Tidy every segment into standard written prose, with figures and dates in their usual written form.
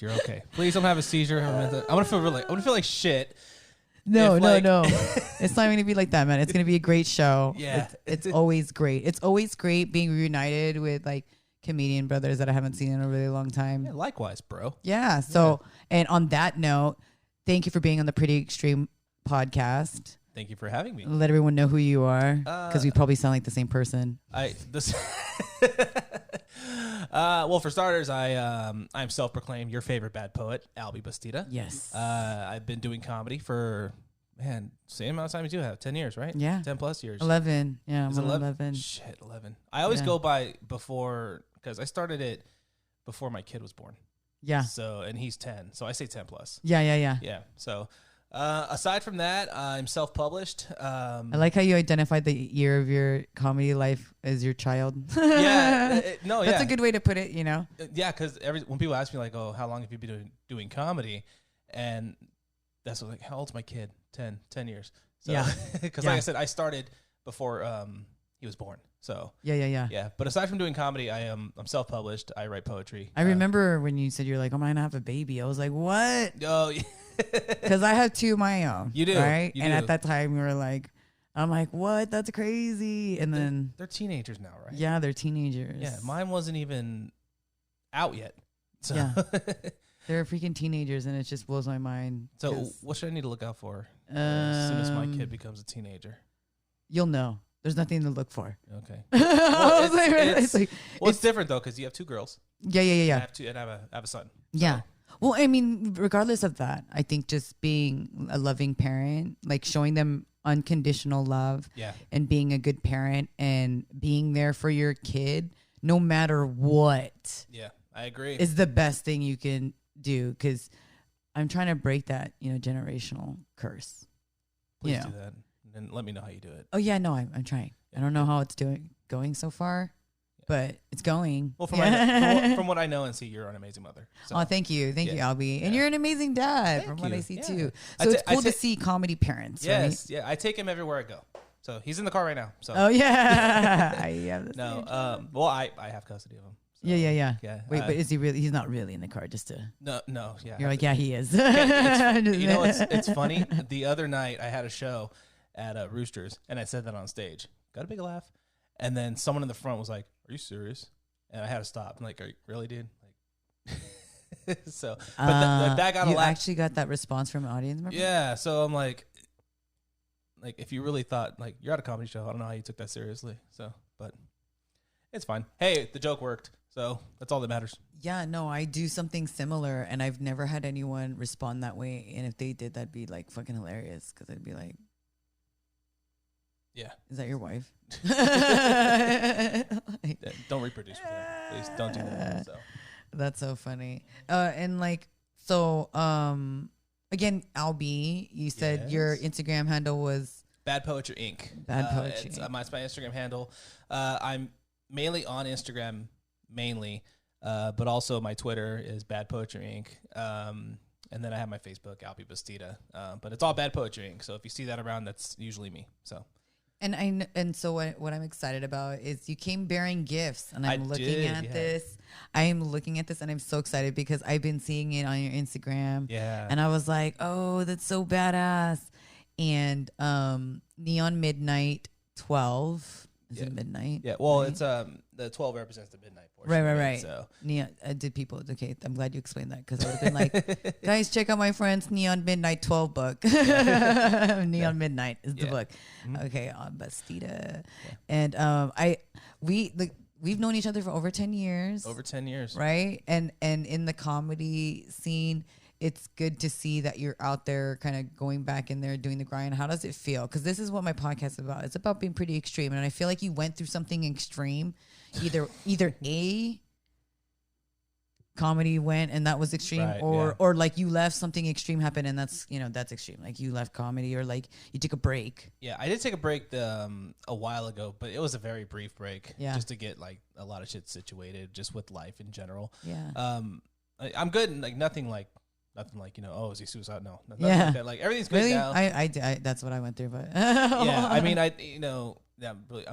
relax. You're okay. Please don't have a seizure. I'm gonna feel like shit. No. It's not going to be like that, man. It's going to be a great show. Yeah. It's always great. It's always great being reunited with like comedian brothers that I haven't seen in a really long time. Yeah, likewise, bro. Yeah. So, and on that note, thank you for being on the Pretty Xtreme podcast. Thank you for having me. Let everyone know who you are, because we probably sound like the same person. Well, for starters, I'm self-proclaimed your favorite bad poet, Alby Bastida. Yes. I've been doing comedy for, same amount of time as you have, 10 years, right? Yeah. 10 plus years. 11. Yeah, Is it 11. Shit, 11. I always go by before, because I started it before my kid was born. Yeah. So, and he's 10, so I say 10 plus. Yeah. Yeah, so... aside from that, I'm self-published. I like how you identified the year of your comedy life as your child. That's a good way to put it, you know? Yeah, because when people ask me, like, oh, how long have you been doing comedy? And that's like, how old's my kid? 10 years. So, yeah. Because like I said, I started before he was born. So yeah. But aside from doing comedy, I'm self-published. I write poetry. I remember when you said you're like, I'm gonna have a baby. I was like, what? Oh, because I have two of my own. You do, right? You and do. At that time, we were like, I'm like, what? That's crazy. And then they're teenagers now, right? Yeah, they're teenagers. Yeah, mine wasn't even out yet. So. Yeah, they're freaking teenagers, and it just blows my mind. So what should I need to look out for as soon as my kid becomes a teenager? You'll know. There's nothing to look for. Okay. Well, it's different though, because you have two girls. Yeah. And I have a son. Yeah. So. Well, I mean, regardless of that, I think just being a loving parent, like showing them unconditional love, and being a good parent and being there for your kid, no matter what. Yeah, I agree. Is the best thing you can do, because I'm trying to break that, generational curse. Please do that. And let me know how you do it. Oh yeah, no, I'm trying. I don't know how it's going so far, but it's going. Well, from what I know and see, you're an amazing mother. So. Oh, thank you, Alby, and you're an amazing dad from what I see too. So it's cool to see comedy parents. Yes, right? yeah, I take him everywhere I go. So he's in the car right now. So. Oh yeah, I have no. Well, I have custody of him. So. Yeah. Wait, but is he really? He's not really in the car, just to. No. Yeah. You're like, yeah, he is. It's funny. The other night I had a show at Roosters, and I said that on stage. Got a big laugh. And then someone in the front was like, are you serious? And I had to stop. I'm like, are you really, dude? Like, so, but that got a laugh. You actually got that response from an audience member? Yeah. So I'm like, if you really thought, like, you're at a comedy show, I don't know how you took that seriously. So, but it's fine. Hey, the joke worked. So that's all that matters. Yeah, no, I do something similar, and I've never had anyone respond that way. And if they did, that'd be like fucking hilarious, because I'd be like, yeah. Is that your wife? Don't reproduce with her. Please don't do that. So. That's so funny. And like, so, again, Alby, you said your Instagram handle was Bad Poetry Inc. Bad Poetry. It's my Instagram handle. I'm mainly on Instagram, but also my Twitter is Bad Poetry Inc. And then I have my Facebook, Alby Bastida. But it's all Bad Poetry Inc. So if you see that around, that's usually me. So. And so what I'm excited about is you came bearing gifts, and I'm looking at this. I am looking at this, and I'm so excited because I've been seeing it on your Instagram. Yeah. And I was like, oh, that's so badass. And Neon Midnight 12. Is it midnight? Yeah. Well, right? It's the 12 represents the midnight portion. Right. So Neon. Okay, I'm glad you explained that, because I would have been like, guys, check out my friend's Neon Midnight 12 book. Neon Midnight is the book. Mm-hmm. Okay, on Bastida, and we've known each other for over 10 years. Over 10 years, right? And in the comedy scene, it's good to see that you're out there kind of going back in there doing the grind. How does it feel? Because this is what my podcast is about. It's about being pretty extreme. And I feel like you went through something extreme. Either A, comedy went and that was extreme, right, or like you left, something extreme happened, and that's extreme. Like you left comedy, or like you took a break. Yeah, I did take a break a while ago, but it was a very brief break. Yeah. Just to get like a lot of shit situated just with life in general. Yeah. I'm good and like nothing like oh, is he suicide? No, nothing like that. Like everything's good now. I that's what I went through, but yeah, I mean, I'm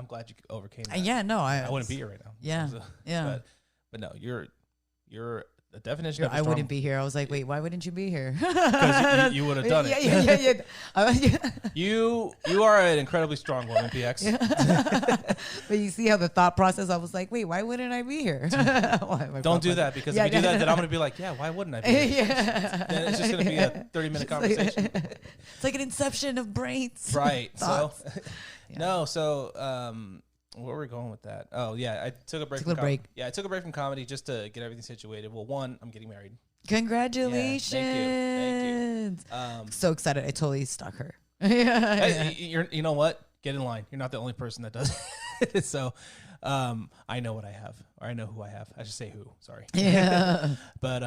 glad you overcame that. Yeah, no, I wouldn't be here right now. Yeah, so, yeah. But no, you're the definition of a I strong wouldn't be here. I was like, wait, why wouldn't you be here? because you would have done it. Yeah. You are an incredibly strong woman, PX. But you see how the thought process, I was like, wait, why wouldn't I be here? Don't do that, because if you do that, then I'm going to be like, yeah, why wouldn't I be here? Then it's just going to be a 30-minute conversation. It's like an inception of brains. Right. Thoughts. So, where were we going with that? Oh, yeah, I took a break. Yeah, I took a break from comedy just to get everything situated. Well, one, I'm getting married. Congratulations. Yeah, thank you. So excited. I totally stalk her. Hey, you know what? Get in line. You're not the only person that does it. So, I know what I have, or I know who I have. I should say who. Sorry. Yeah. But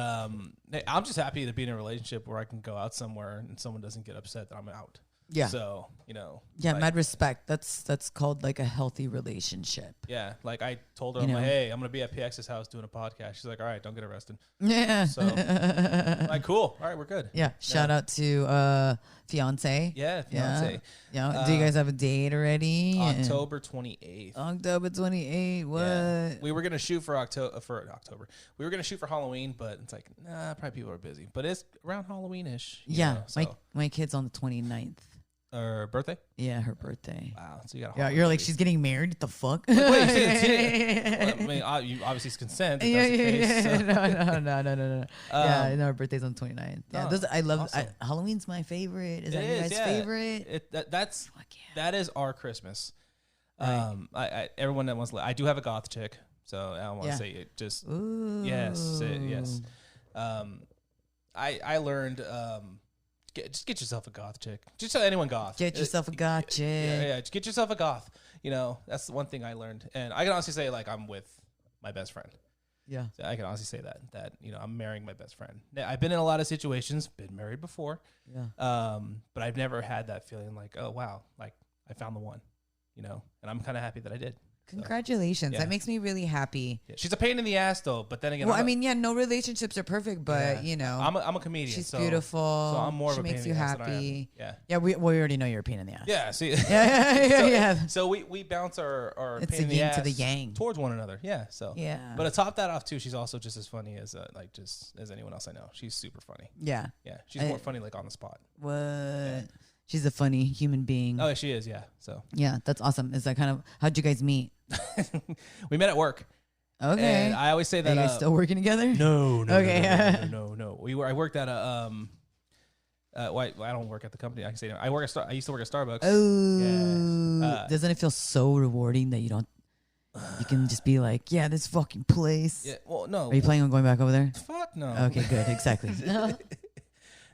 hey, I'm just happy to be in a relationship where I can go out somewhere and someone doesn't get upset that I'm out. Yeah. So, you know. Yeah, like, mad respect. That's called like a healthy relationship. Yeah. Like I told her, You I'm know. like, hey, I'm going to be at PX's house doing a podcast. She's like, all right, don't get arrested. Yeah. So, like, cool. All right, we're good. Yeah. Shout out to fiance. Yeah, fiance. Yeah. Do you guys have a date already? October 28th. October 28th. What? Yeah. We were gonna shoot for October. We were gonna shoot for Halloween, but it's like, nah, probably people are busy. But it's around Halloween-ish. Yeah. My kid's on the 29th. Her birthday? Yeah, her birthday. Wow. So you got. Yeah, you're like, she's getting married. What the fuck? Wait, well, I mean, you obviously it's consent. If that's the case, so. No. Yeah, no, her birthday's on the 29th. Yeah, Oh, I love awesome. Halloween's my favorite. Is It that your guys' yeah. favorite? That is our Christmas. Right. I everyone that wants. I do have a goth chick, so I don't want to say it. Just Ooh. yes. I learned. Just get yourself a goth chick. Just tell anyone goth. Get yourself a goth chick. Yeah. Just get yourself a goth. You know, that's the one thing I learned, and I can honestly say, like, I'm with my best friend. Yeah. So I can honestly say that you know, I'm marrying my best friend. Now, I've been in a lot of situations, been married before. Yeah. But I've never had that feeling like, oh wow, like I found the one. You know, and I'm kind of happy that I did. Congratulations. Yeah. That makes me really happy. Yeah. She's a pain in the ass though, but then again, no relationships are perfect, but you know, I'm a comedian. she's so, beautiful. So I'm more she of a pain makes in you the ass than I am. happy. Yeah. We already know you're a pain in the ass. Yeah. See. Yeah. So we bounce our It's pain the in the yin ass to the yang towards one another. Yeah. So yeah. But to top that off too, she's also just as funny as as anyone else I know. She's super funny. Yeah. Yeah. She's more funny like on the spot. What? Yeah. She's a funny human being. Oh, she is. Yeah. So yeah, that's awesome. Is that kind of how'd you guys meet? We met at work. Okay. And I always say that. Are you guys still working together? No. Okay. No. I worked at a I don't work at the company. I can say I used to work at Starbucks. Oh. Yeah. Doesn't it feel so rewarding that you can just be like, yeah, this fucking place. Yeah. Well, no. Are you planning on going back over there? Fuck no. Okay, good. Exactly.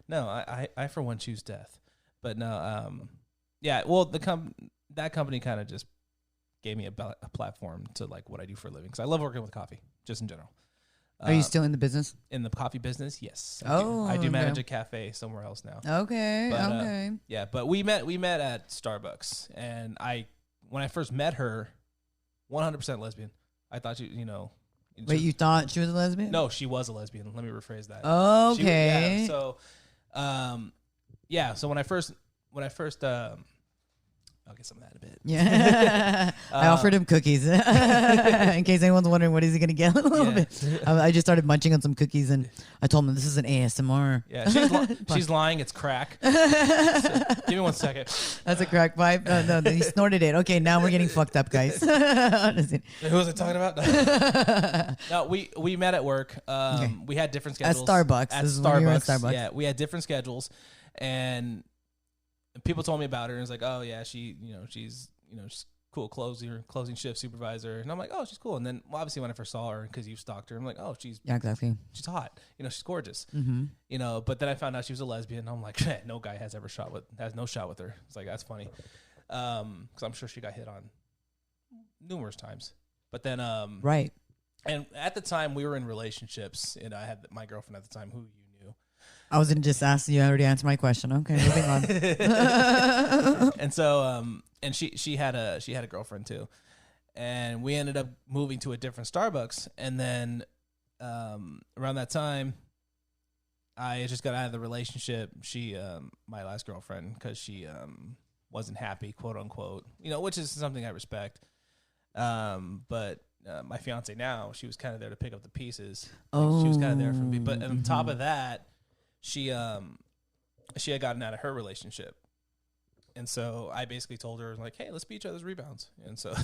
No, I for one choose death. But no, yeah. Well, that company kind of just gave me a platform to like what I do for a living, because I love working with coffee, just in general. Are you still in the business? In the coffee business? Yes. I do manage a cafe somewhere else now. Okay. But, okay. Yeah, but we met at Starbucks, and when I first met her, 100% lesbian. I thought you know. Wait, you thought she was a lesbian? No, she was a lesbian. Let me rephrase that. Okay. So when I first I'll get some of that in a bit. Yeah. I offered him cookies in case anyone's wondering what is he going to get a little bit. I just started munching on some cookies, and I told him this is an ASMR. Yeah, she's lying. It's crack. So, give me 1 second. That's a crack pipe. No, he snorted it. Okay, now we're getting fucked up, guys. Who was I talking about? No, we met at work. We had different schedules. At Starbucks. Yeah, we had different schedules, and people told me about her, and it's like, oh yeah, she's cool, closing shift supervisor, and I'm like, oh, she's cool. And then obviously when I first saw her, because you stalked her, I'm like, oh, she's hot, she's gorgeous, but then I found out she was a lesbian, and I'm like, no guy has no shot with her. It's like, that's funny, because I'm sure she got hit on numerous times, but then right. And at the time we were in relationships, and I had my girlfriend at the time who you knew. I was gonna just ask you. I already answered my question. Okay, moving on. And so, and she had a girlfriend too, and we ended up moving to a different Starbucks. And then, around that time, I just got out of the relationship. She, my last girlfriend, because she wasn't happy, quote unquote. Which is something I respect. But my fiance now, she was kind of there to pick up the pieces. Oh, she was kind of there for me. But on top of that, she had gotten out of her relationship. And so I basically told her, like, hey, let's be each other's rebounds. And so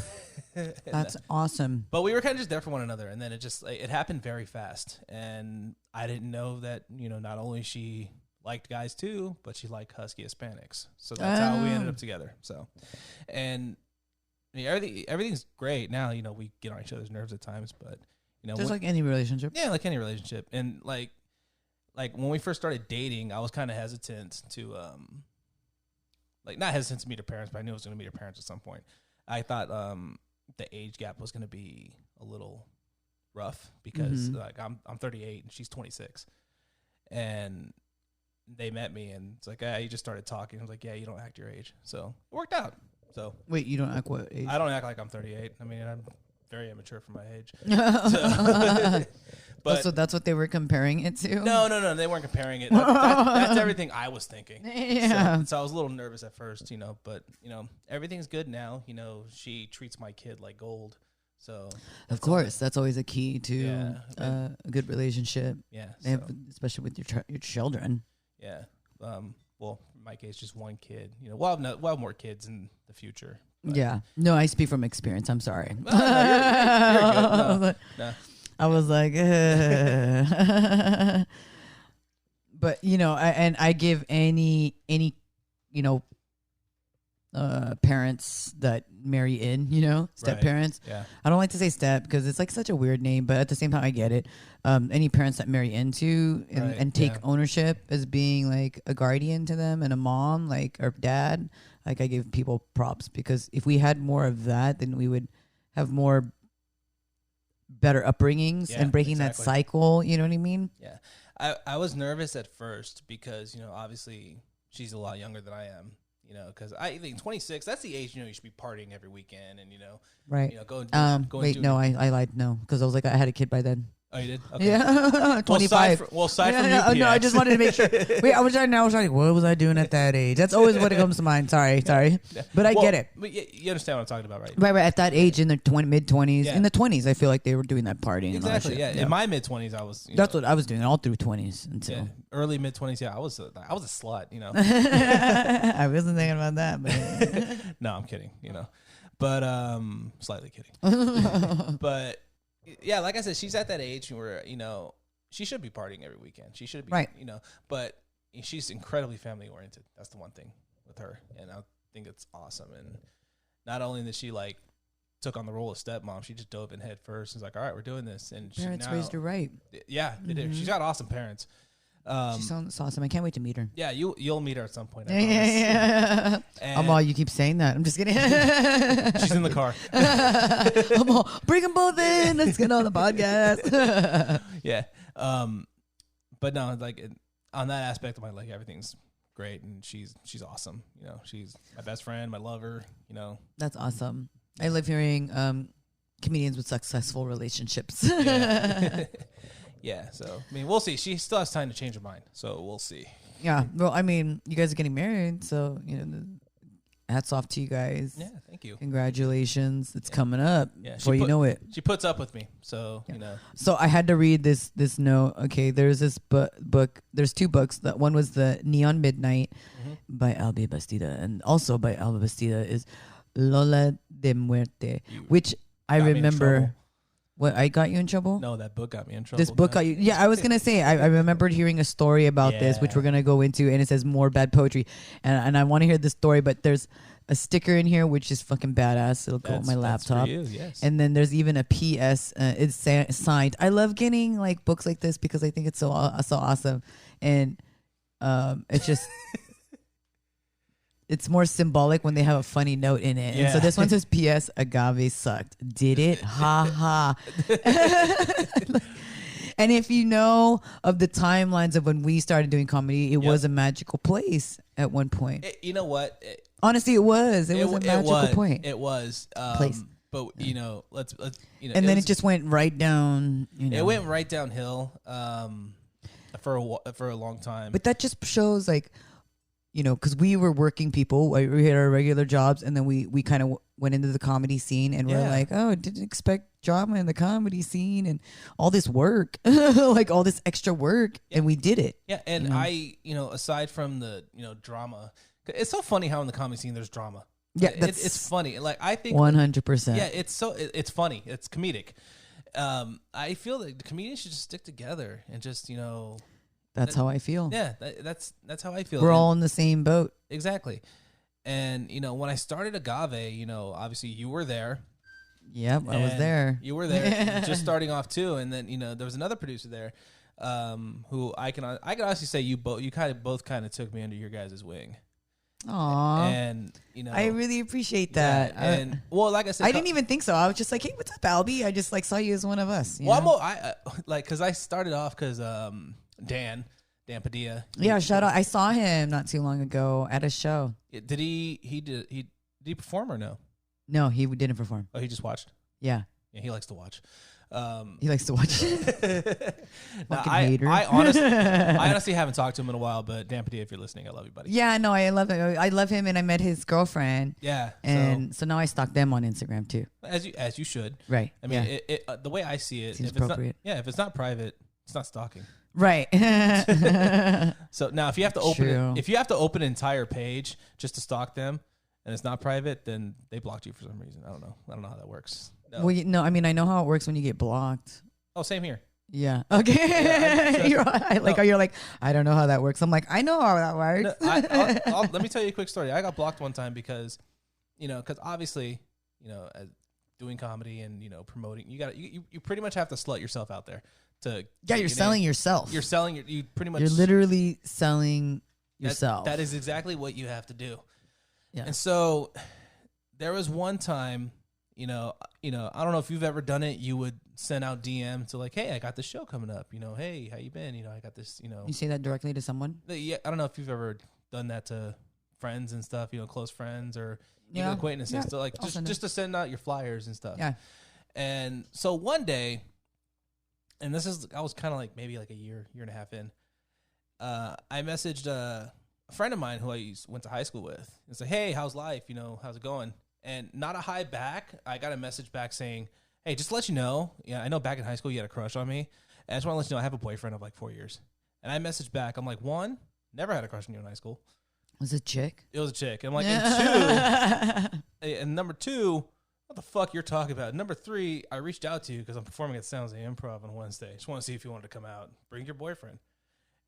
that's awesome. But we were kind of just there for one another. And then it happened very fast. And I didn't know that, not only she liked guys too, but she liked husky Hispanics. So that's how we ended up together. So, and everything's great now. We get on each other's nerves at times, but just like any relationship. Yeah, like any relationship. And like when we first started dating, I was kind of hesitant to not hesitant to meet her parents, but I knew I was going to meet her parents at some point. I thought the age gap was going to be a little rough because I'm 38 and she's 26, and they met me and it's like, you just started talking. I was like, yeah, you don't act your age, so it worked out. So wait, you don't act what age? I don't act like I'm 38. I mean, I'm very immature for my age. But so that's what they were comparing it to? No, they weren't comparing it. That's everything I was thinking. Yeah. So I was a little nervous at first, but everything's good now. She treats my kid like gold. So of course, that's always a key to a good relationship. Yeah, especially with your children. Yeah. Well, in my case, just one kid. We'll have more kids in the future. But. Yeah. No, I speak from experience. I'm sorry. No, you're good. No. I was like, but I give any parents that marry in, step parents. Yeah. I don't like to say step because it's like such a weird name, but at the same time, I get it. Any parents that marry into and take ownership as being like a guardian to them and a mom, like, or dad, like, I give people props, because if we had more of that, then we would have more better upbringings and breaking that cycle. You know what I mean? Yeah. I was nervous at first because, obviously she's a lot younger than I am. Because I think 26, that's the age, you should be partying every weekend and, right. Go wait, no, I lied. No, because I was like, I had a kid by then. Oh, you did? Okay. Yeah. 25. Aside from UPS. No, I just wanted to make sure. Wait, I was like, what was I doing at that age? That's always what comes to mind. Sorry. But I get it. But you understand what I'm talking about, right? Right. At that age, in the mid-20s, in the 20s, I feel like they were doing that partying. Exactly, and In my mid-20s, I was... That's what I was doing all through 20s until... Early mid-20s, I was a slut, I wasn't thinking about that, but... No, I'm kidding, But, slightly kidding. But... Yeah, like I said, she's at that age where, she should be partying every weekend. She should be, right. But she's incredibly family oriented. That's the one thing with her. And I think it's awesome. And not only that she took on the role of stepmom, she just dove in head first and was like, all right, we're doing this. And parents raised her right. Yeah, they did. She's got awesome parents. She sounds awesome. I can't wait to meet her. Yeah, you'll meet her at some point. Yeah. I'm all, you keep saying that. I'm just kidding. She's in the car. I'm all, bring them both in. Let's get on the podcast. Yeah. But no, on that aspect of my life, everything's great, and she's awesome. She's my best friend, my lover. That's awesome. I love hearing comedians with successful relationships. Yeah. Yeah, so I mean, we'll see. She still has time to change her mind, so we'll see. Yeah, well, I mean, you guys are getting married, so hats off to you guys. Yeah, thank you. Congratulations, it's coming up. Yeah, before you know it. She puts up with me, so So I had to read this note. Okay, there's this book. There's two books. That one was the Neon Midnight by Alby Bastida, and also by Alby Bastida is Lola de Muerte, which I remember. What, I got you in trouble? No, that book got me in trouble. This book got you. Yeah, I was going to say, I remembered hearing a story about this, which we're going to go into, and it says more bad poetry. And I want to hear the story, but there's a sticker in here, which is fucking badass. It'll go on my laptop. That's for you, yes. And then there's even a PS. It's signed. I love getting books like this because I think it's so awesome. And it's just... It's more symbolic when they have a funny note in it. Yeah. And so this one says, P.S. Agave sucked. Did it? Ha ha. And if you know of the timelines of when we started doing comedy, it was a magical place at one point. You know what? Honestly, it was. It was a magical point. It was. Place. But, let's and then it just went right down, It went right downhill for a long time. But that just shows, because we were working people, we had our regular jobs, and then we kind of went into the comedy scene, and we're like, oh, didn't expect drama in the comedy scene and all this work, like all this extra work, and we did it. Yeah, and I, aside from the, drama, it's so funny how in the comedy scene there's drama. Yeah, it's funny. Like I think 100%. Yeah, it's funny. It's comedic. I feel like the comedians should just stick together and just That's how I feel. Yeah, that's how I feel. We're all in the same boat. Exactly. And when I started Agave, obviously you were there. Yep, I was there. You were there, just starting off too, and then there was another producer there, who I can honestly say you both kind of took me under your guys' wing. Aww. And I really appreciate that. Yeah, and well, like I said, I didn't even think so. I was just like, hey, what's up, Alby? I just saw you as one of us. Well, because I started off because Dan Padilla. Yeah, shout out. I saw him not too long ago at a show. Did he perform or no? No, he didn't perform. Oh, he just watched? Yeah. Yeah, he likes to watch. He likes to watch. Fucking hater. I honestly haven't talked to him in a while, but Dan Padilla, if you're listening, I love you, buddy. Yeah, no, I love him. I love him, and I met his girlfriend. Yeah. And so now I stalk them on Instagram too. As you should. Right. I mean, the way I see it, seems if it's appropriate. if it's not private, it's not stalking. Right. So now if you have to open an entire page just to stalk them and it's not private, then they blocked you for some reason. I don't know how that works. No. Well, I mean, I know how it works when you get blocked. Oh, same here. Yeah. Okay. Yeah, you're like, I don't know how that works. I'm like, I know how that works. No, let me tell you a quick story. I got blocked one time because obviously, as doing comedy and promoting, you pretty much have to slut yourself out there to. Yeah, you're selling yourself. You're selling you pretty much. You're literally selling yourself. That is exactly what you have to do. Yeah. And so there was one time. I don't know if you've ever done it. You would send out DM to like, hey, I got this show coming up. Hey, how you been? I got this. You say that directly to someone? Yeah, I don't know if you've ever done that to friends and stuff. Close friends or even acquaintances. Yeah, So like just to send out your flyers and stuff. Yeah. And so one day, and I was kind of like maybe like a year and a half in. I messaged a friend of mine who I went to high school with. And said, hey, how's life? How's it going? And not a hi back. I got a message back saying, hey, just to let you know, I know back in high school you had a crush on me. And I just want to let you know I have a boyfriend of like 4 years. And I messaged back. I'm like, one, never had a crush on you in high school. Was it a chick? It was a chick. And I'm like, and two, and number two, what the fuck you're talking about? Number three, I reached out to you because I'm performing at Sounds of Improv on Wednesday. Just want to see if you wanted to come out. Bring your boyfriend.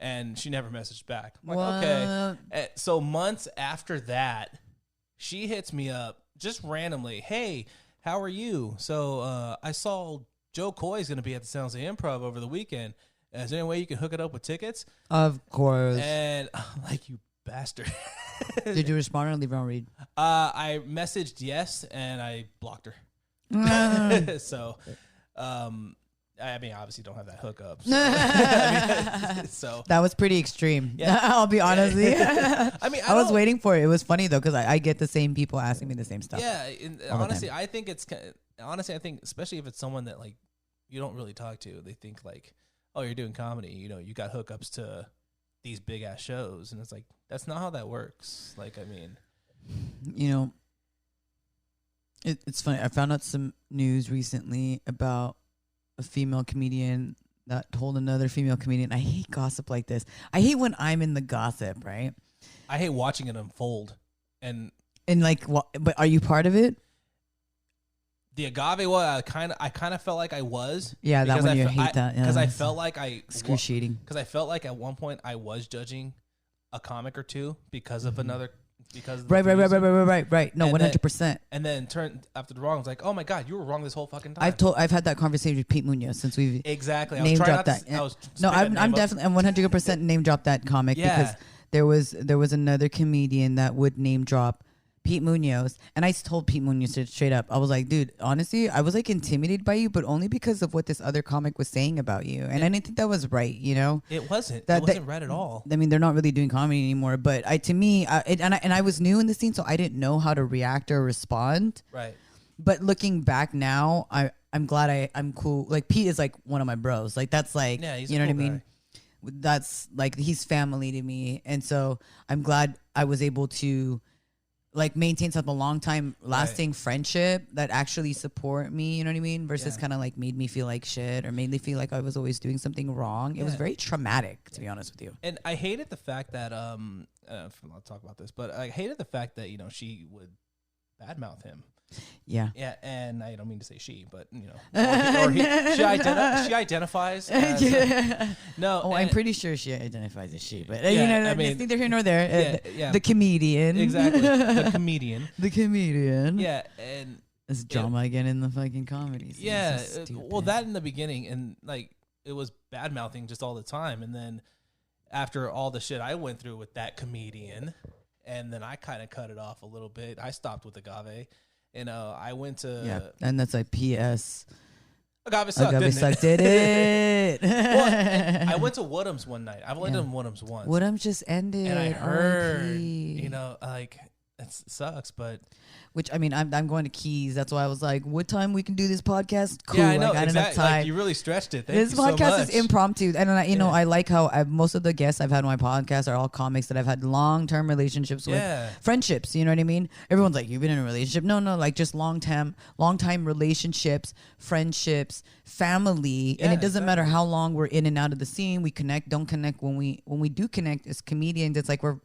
And she never messaged back. I'm like, okay. And so months after that, she hits me up just randomly. Hey, how are you? So I saw Joe Coy's going to be at the Sounds of Improv over the weekend. Is there any way you can hook it up with tickets? Of course. And I'm like, you bastard. Did you respond or leave it on read? I messaged yes, and I blocked her. So, I mean, obviously don't have that hookup. So, so that was pretty extreme. Yeah. I'll be honest. I mean, I was waiting for it. It was funny though because I get the same people asking me the same stuff. Yeah, honestly, I think especially if it's someone that like you don't really talk to, they think like, oh, you're doing comedy. You got hookups to these big ass shows, and it's like that's not how that works. Like, I mean, it's funny. I found out some news recently about a female comedian that told another female comedian. I hate gossip like this. I hate when I'm in the gossip, right? I hate watching it unfold. And like, but are you part of it? The Agave one, I kind of felt like I was. Yeah, that one you hate that. Because I felt like excruciating. Because I felt like at one point I was judging a comic or two because of another. Because right. No, 100%. And then turned after the wrong. I was like, oh my god, you were wrong this whole fucking time. I've had that conversation with Pete Munoz since we've exactly name dropped that. I'm definitely 100% name dropped that comic because there was another comedian that would name drop Pete Munoz, and I told Pete Munoz straight up. I was like, dude, honestly, I was like intimidated by you, but only because of what this other comic was saying about you, and I didn't think that was right. It wasn't. It wasn't right at all. I mean, they're not really doing comedy anymore, but I was new in the scene, so I didn't know how to react or respond. Right. But looking back now, I'm glad I'm cool. Like Pete is like one of my bros. Like that's like, he's you know a cool what I mean? guy. That's like he's family to me, and so I'm glad I was able to like maintain such a long time lasting friendship that actually support me, you know what I mean? Versus kind of like made me feel like shit or made me feel like I was always doing something wrong. It was very traumatic, to be honest with you. And I hated the fact that, I'll talk about this, but I hated the fact that, you know, she would badmouth him. Yeah. Yeah, and I don't mean to say she, but, you know, she identifies as... no. Oh, I'm pretty sure she identifies as she, but, you know, I mean, it's neither here nor there. The comedian. Exactly. The comedian. The comedian. Yeah, and... It's drama again in the fucking comedy scene. Yeah, so well, that in the beginning, and, like, it was bad-mouthing just all the time, and then after all the shit I went through with that comedian, and then I kind of cut it off a little bit. I stopped with Agave. You know, I went to... and that's like P.S. Agave sucked, did it? Well, I went to Woodham's one night. I've only done Woodham's once. Woodham's just ended. And I heard, you know, like, it sucks, but... Which, I mean, I'm going to Keys. That's why I was like, what time we can do this podcast? Cool, yeah, I know, I got enough time. Like, you really stretched it. Thank this you so podcast much. is impromptu. And, you know, I like how most of the guests I've had on my podcast are all comics that I've had long-term relationships with. Friendships, you know what I mean? Everyone's like, you've been in a relationship? No, like just long-time relationships, friendships, family. And it doesn't matter how long we're in and out of the scene. We connect, don't connect. When we do connect as comedians, it's like we're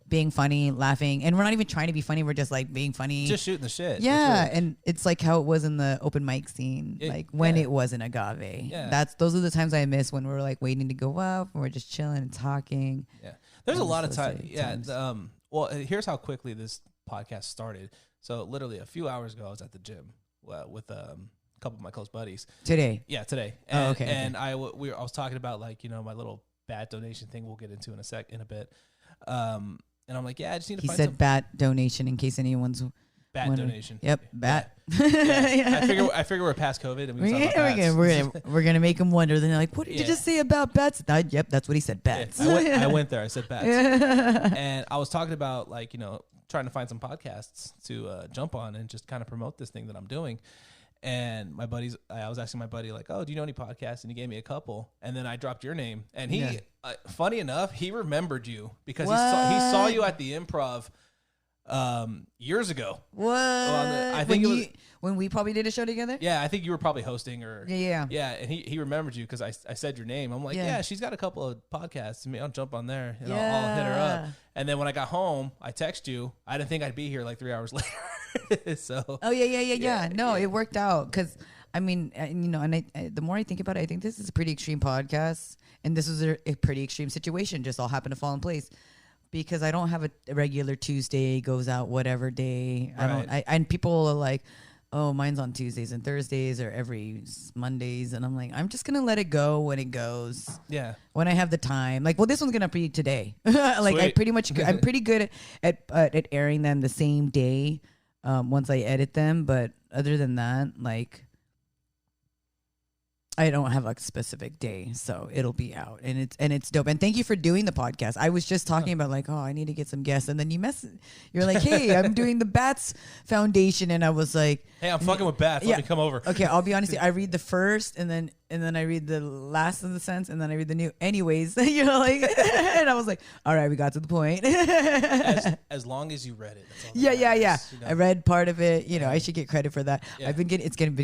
being funny, laughing, and we're not even trying to be funny. We're just like being funny, just shooting the shit. Yeah, and it's like how it was in the open mic scene, like when it was in Agave. Yeah, those are the times I miss when we're like waiting to go up, and we're just chilling and talking. Yeah, there's a lot of time. Yeah, well, here's how quickly this podcast started. So literally a few hours ago, I was at the gym with a couple of my close buddies. Today. Yeah, today. And, and I was talking about like, you know, my little bat donation thing. We'll get into in a bit. And I'm like, I just need to find some... He said bat donation in case anyone's... Bat wondering. Donation. Yep, bat. Yeah. I figure we're past COVID and we can talk about bats. We're gonna make them wonder. Then they're like, what did you just say about bats? Yep, that's what he said, bats. I went there. I said bats. And I was talking about like, you know, trying to find some podcasts to jump on and just kind of promote this thing that I'm doing. And my buddies, I was asking my buddy, like, oh, do you know any podcasts? And he gave me a couple. And then I dropped your name. And he, funny enough, he remembered you because he saw you at the Improv years ago. What? I think when we probably did a show together? Yeah, I think you were probably hosting or... Yeah. Yeah, and he remembered you because I said your name. I'm like, yeah, she's got a couple of podcasts. I mean, I'll jump on there and I'll hit her up. And then when I got home, I text you. I didn't think I'd be here like 3 hours later. So. Oh, yeah. No, it worked out because, I mean, you know, and the more I think about it, I think this is a pretty extreme podcast. And this was a pretty extreme situation. Just all happened to fall in place. Because I don't have a regular Tuesday, goes out whatever day. Right. And people are like, oh, mine's on Tuesdays and Thursdays or every Mondays. And I'm like, I'm just going to let it go when it goes. Yeah. When I have the time. Like, well, this one's going to be today. Like, I'm pretty good at airing them the same day once I edit them. But other than that, like, I don't have a specific day, so it'll be out, and it's dope. And thank you for doing the podcast. I was just talking about like, oh, I need to get some guests, and then you're like, hey, I'm doing the Bats Foundation, and I was like, hey, I'm fucking with Bats. Let me come over. Okay, I'll be honest. I read the first, and then I read the last of the sentence, and then I read the new. Anyways, you know, like, and I was like, all right, we got to the point. as long as you read it. That's all yeah. You know? I read part of it. You know, I should get credit for that. Yeah. Been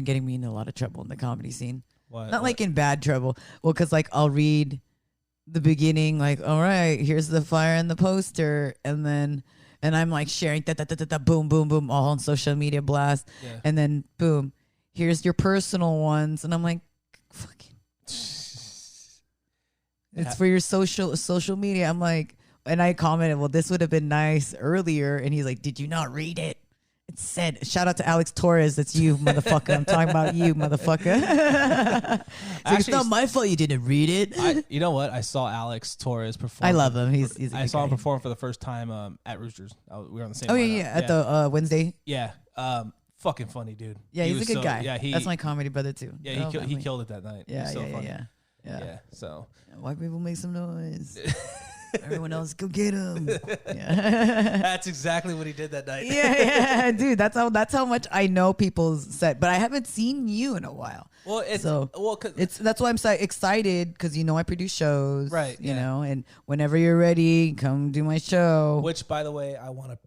getting me in a lot of trouble in the comedy scene. Not like in bad trouble. Well, because like I'll read the beginning, like, all right, here's the flyer and the poster, and I'm like sharing boom, boom, boom, all on social media blast, and then boom, here's your personal ones, and I'm like, fucking, it's for your social media. I'm like, and I commented, well, this would have been nice earlier, and he's like, did you not read it? It said, shout out to Alex Torres. That's you, motherfucker. I'm talking about you, motherfucker. It's not my fault you didn't read it. You know what? I saw Alex Torres perform. I love him. He's I saw him perform for the first time at Roosters. We were on the same. Oh, yeah. At the Wednesday. Yeah. Fucking funny, dude. Yeah, he's a good guy. Yeah, that's my comedy brother, too. Yeah, he killed it that night. Yeah, so funny. Yeah. So white people make some noise. Everyone else, go get him. That's exactly what he did that night. Yeah, dude. That's how much I know people's set, but I haven't seen you in a while. Well, That's why I'm so excited because I produce shows, right? You know, and whenever you're ready, come do my show. Which, by the way, I want to.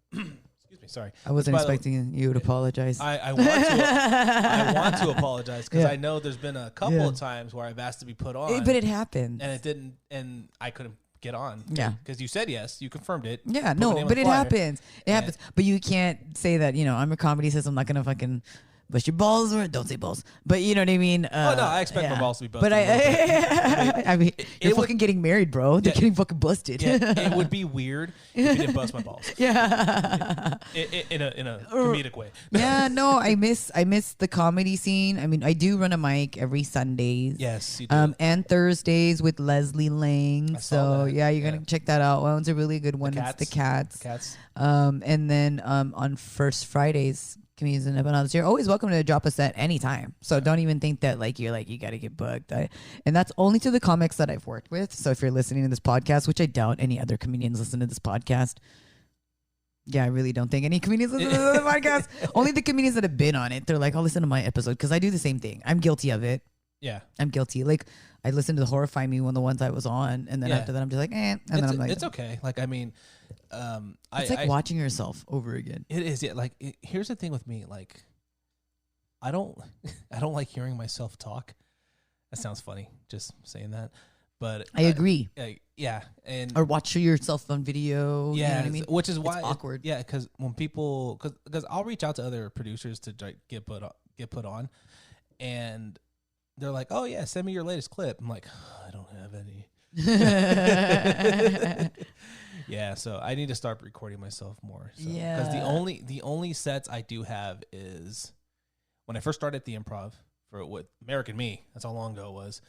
Excuse me, sorry. I wasn't expecting you to apologize. I want to apologize because I know there's been a couple of times where I've asked to be put on, but it happened, and it didn't, and I couldn't get on. Yeah, because you said yes, you confirmed it. Yeah, no, but it happens. It happens. But you can't say that. I'm a comedy sis. I'm not gonna fucking bust your balls, or don't say balls. But you know what I mean. No, I expect my balls to be busted. But I mean, you're fucking getting married, bro. They're getting fucking busted. Yeah, it would be weird if you didn't bust my balls. Yeah, in a comedic way. Yeah, no, I miss the comedy scene. I mean, I do run a mic every Sundays. Yes, you do. And Thursdays with Leslie Lang. So you're gonna check that out. That one's a really good one. It's the Cats. And then on first Fridays, comedians and others, you're always welcome to drop a set anytime. So don't even think that you got to get booked. And that's only to the comics that I've worked with. So if you're listening to this podcast, which I doubt any other comedians listen to this podcast. Yeah, I really don't think any comedians listen to the podcast. Only the comedians that have been on it. They're like, I'll listen to my episode because I do the same thing. I'm guilty of it. Yeah, I'm guilty. Like I listened to the Horrify Me one, the ones I was on, and then after that, I'm just like, and then I'm like, it's okay. Like I mean, it's like watching yourself over again. It is. Yeah. Like here's the thing with me. Like I don't like hearing myself talk. That sounds funny, just saying that. But I agree. Yeah, or watch yourself on video. Yeah, you know what I mean? Which is why it's awkward. Yeah, because when people, because I'll reach out to other producers to get put on, and they're like, "Oh yeah, send me your latest clip." I'm like, I don't have any. Yeah, so I need to start recording myself more. So, yeah, because the only sets I do have is when I first started at the Improv with American Me. That's how long ago it was.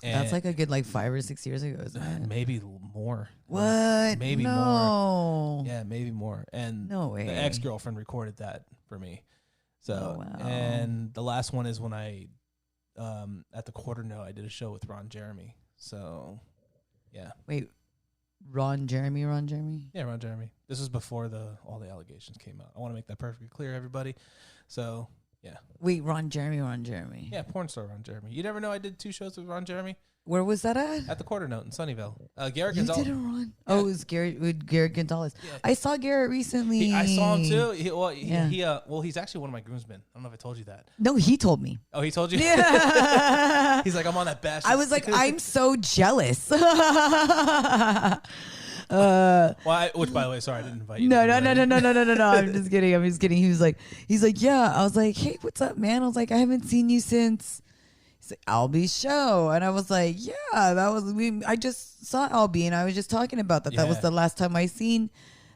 And that's like a good 5 or 6 years ago, isn't it? Maybe more. What? Maybe more. Yeah, maybe more. And no way. The ex-girlfriend recorded that for me. So, wow. And the last one is when I, at the Quarter Note, I did a show with Ron Jeremy. So, yeah. Wait, Ron Jeremy? Yeah, Ron Jeremy. This was before all the allegations came out. I want to make that perfectly clear, everybody. So, yeah. Wait, Ron Jeremy. Yeah, porn star Ron Jeremy. You never know I did 2 shows with Ron Jeremy? Where was that at? At the Quarter Note in Sunnyvale. Garrett you Gonzalez. did a Ron? Yeah. Oh, it was Garrett Gonzalez. Yeah. I saw Garrett recently. I saw him too. He's actually one of my groomsmen. I don't know if I told you that. No, he told me. Oh, he told you? Yeah. He's like, I'm on that bash. I was like, I'm so jealous. Which, by the way, sorry, I didn't invite you. No. I'm just kidding. He's like, yeah. I was like, hey, what's up, man? I was like, I haven't seen you since Alby's show, and I was like, yeah, I just saw Alby, and I was just talking about that. Yeah. That was the last time I seen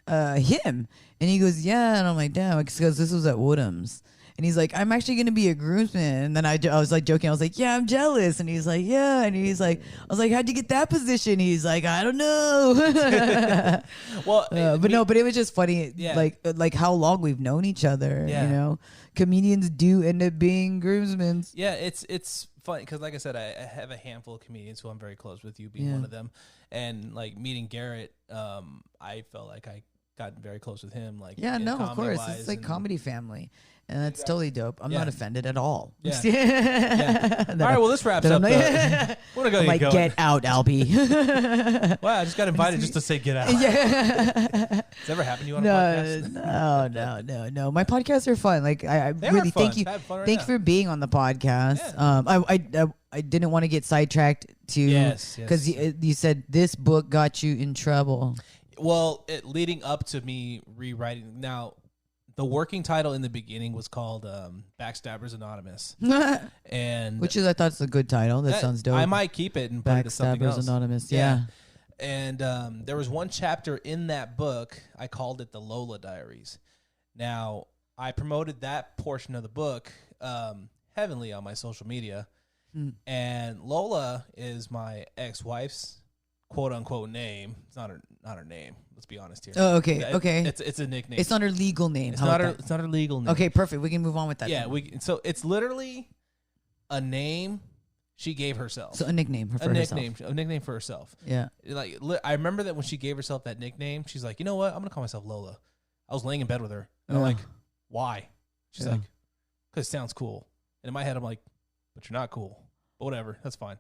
him, and he goes, yeah, and I'm like, damn, because this was at Woodham's. And he's like, I'm actually going to be a groomsman. And then I was like joking. I was like, yeah, I'm jealous. And he's like, yeah. And he's like, I was like, how'd you get that position? He's like, I don't know. But it was just funny. Yeah. Like how long we've known each other. Yeah. You know, comedians do end up being groomsmen. Yeah. It's funny. Cause like I said, I have a handful of comedians who I'm very close with, you being one of them. And like meeting Garrett, I felt like I got very close with him. Like, of course. It's like comedy family. And that's totally dope. I'm not offended at all. Yeah. All right, well, this wraps up. We're going to go. Get out, Alby. Wow, I just got invited just to say get out. Yeah. Has that ever happened to you on a podcast? No. My podcasts are fun. Like, I really thank you. Thank you for being on the podcast. Yeah. I didn't want to get sidetracked because you said this book got you in trouble. Well, leading up to me rewriting now. The working title in the beginning was called Backstabbers Anonymous, and which is I thought it's a good title. That sounds dope. I might keep it and put it to something else. Backstabbers Anonymous, yeah. And there was one chapter in that book. I called it the Lola Diaries. Now I promoted that portion of the book heavily on my social media, and Lola is my ex-wife's quote unquote name. It's not her name. Let's be honest here. Oh, okay. Okay. It's a nickname. It's not her legal name. It's not her legal name. Okay, perfect. We can move on with that. Yeah, so it's literally a name She gave herself. So a nickname for herself. A nickname for herself. Yeah. Like, I remember that when she gave herself that nickname, she's like, you know what? I'm going to call myself Lola. I was laying in bed with her. And I'm like, why? She's like, because it sounds cool. And in my head, I'm like, but you're not cool. But whatever. That's fine.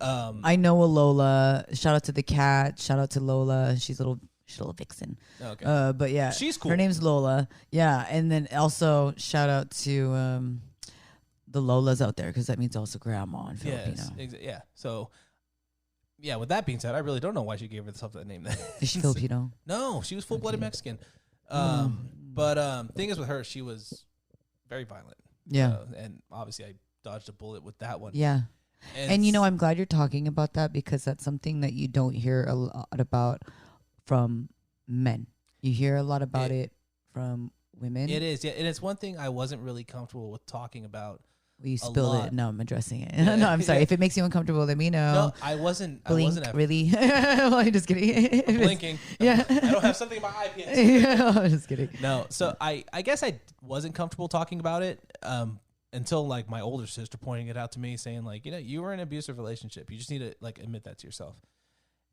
I know a Lola. Shout out to the cat. Shout out to Lola. She's a little vixen. Okay. But yeah. She's cool. Her name's Lola. Yeah. And then also shout out to the Lolas out there, because that means also grandma in Filipino. Yes, yeah. So, yeah, with that being said, I really don't know why she gave herself that name. Is she Filipino? No, she was full-blooded Mexican. But thing is with her, she was very violent. Yeah. And obviously I dodged a bullet with that one. Yeah. And you know, I'm glad you're talking about that, because that's something that you don't hear a lot about from men. You hear a lot about it from women. It is, yeah. And it's one thing I wasn't really comfortable with talking about. Well, you spilled it. No, I'm addressing it. Yeah. No, I'm sorry. If it makes you uncomfortable, let me know. No, I wasn't. Blink, really? Well, I'm just kidding. I'm blinking. Yeah. I don't have something in my eye. Yeah, I'm just kidding. No, so I guess I wasn't comfortable talking about it until like my older sister pointing it out to me, saying like, you know, you were in an abusive relationship. You just need to like admit that to yourself.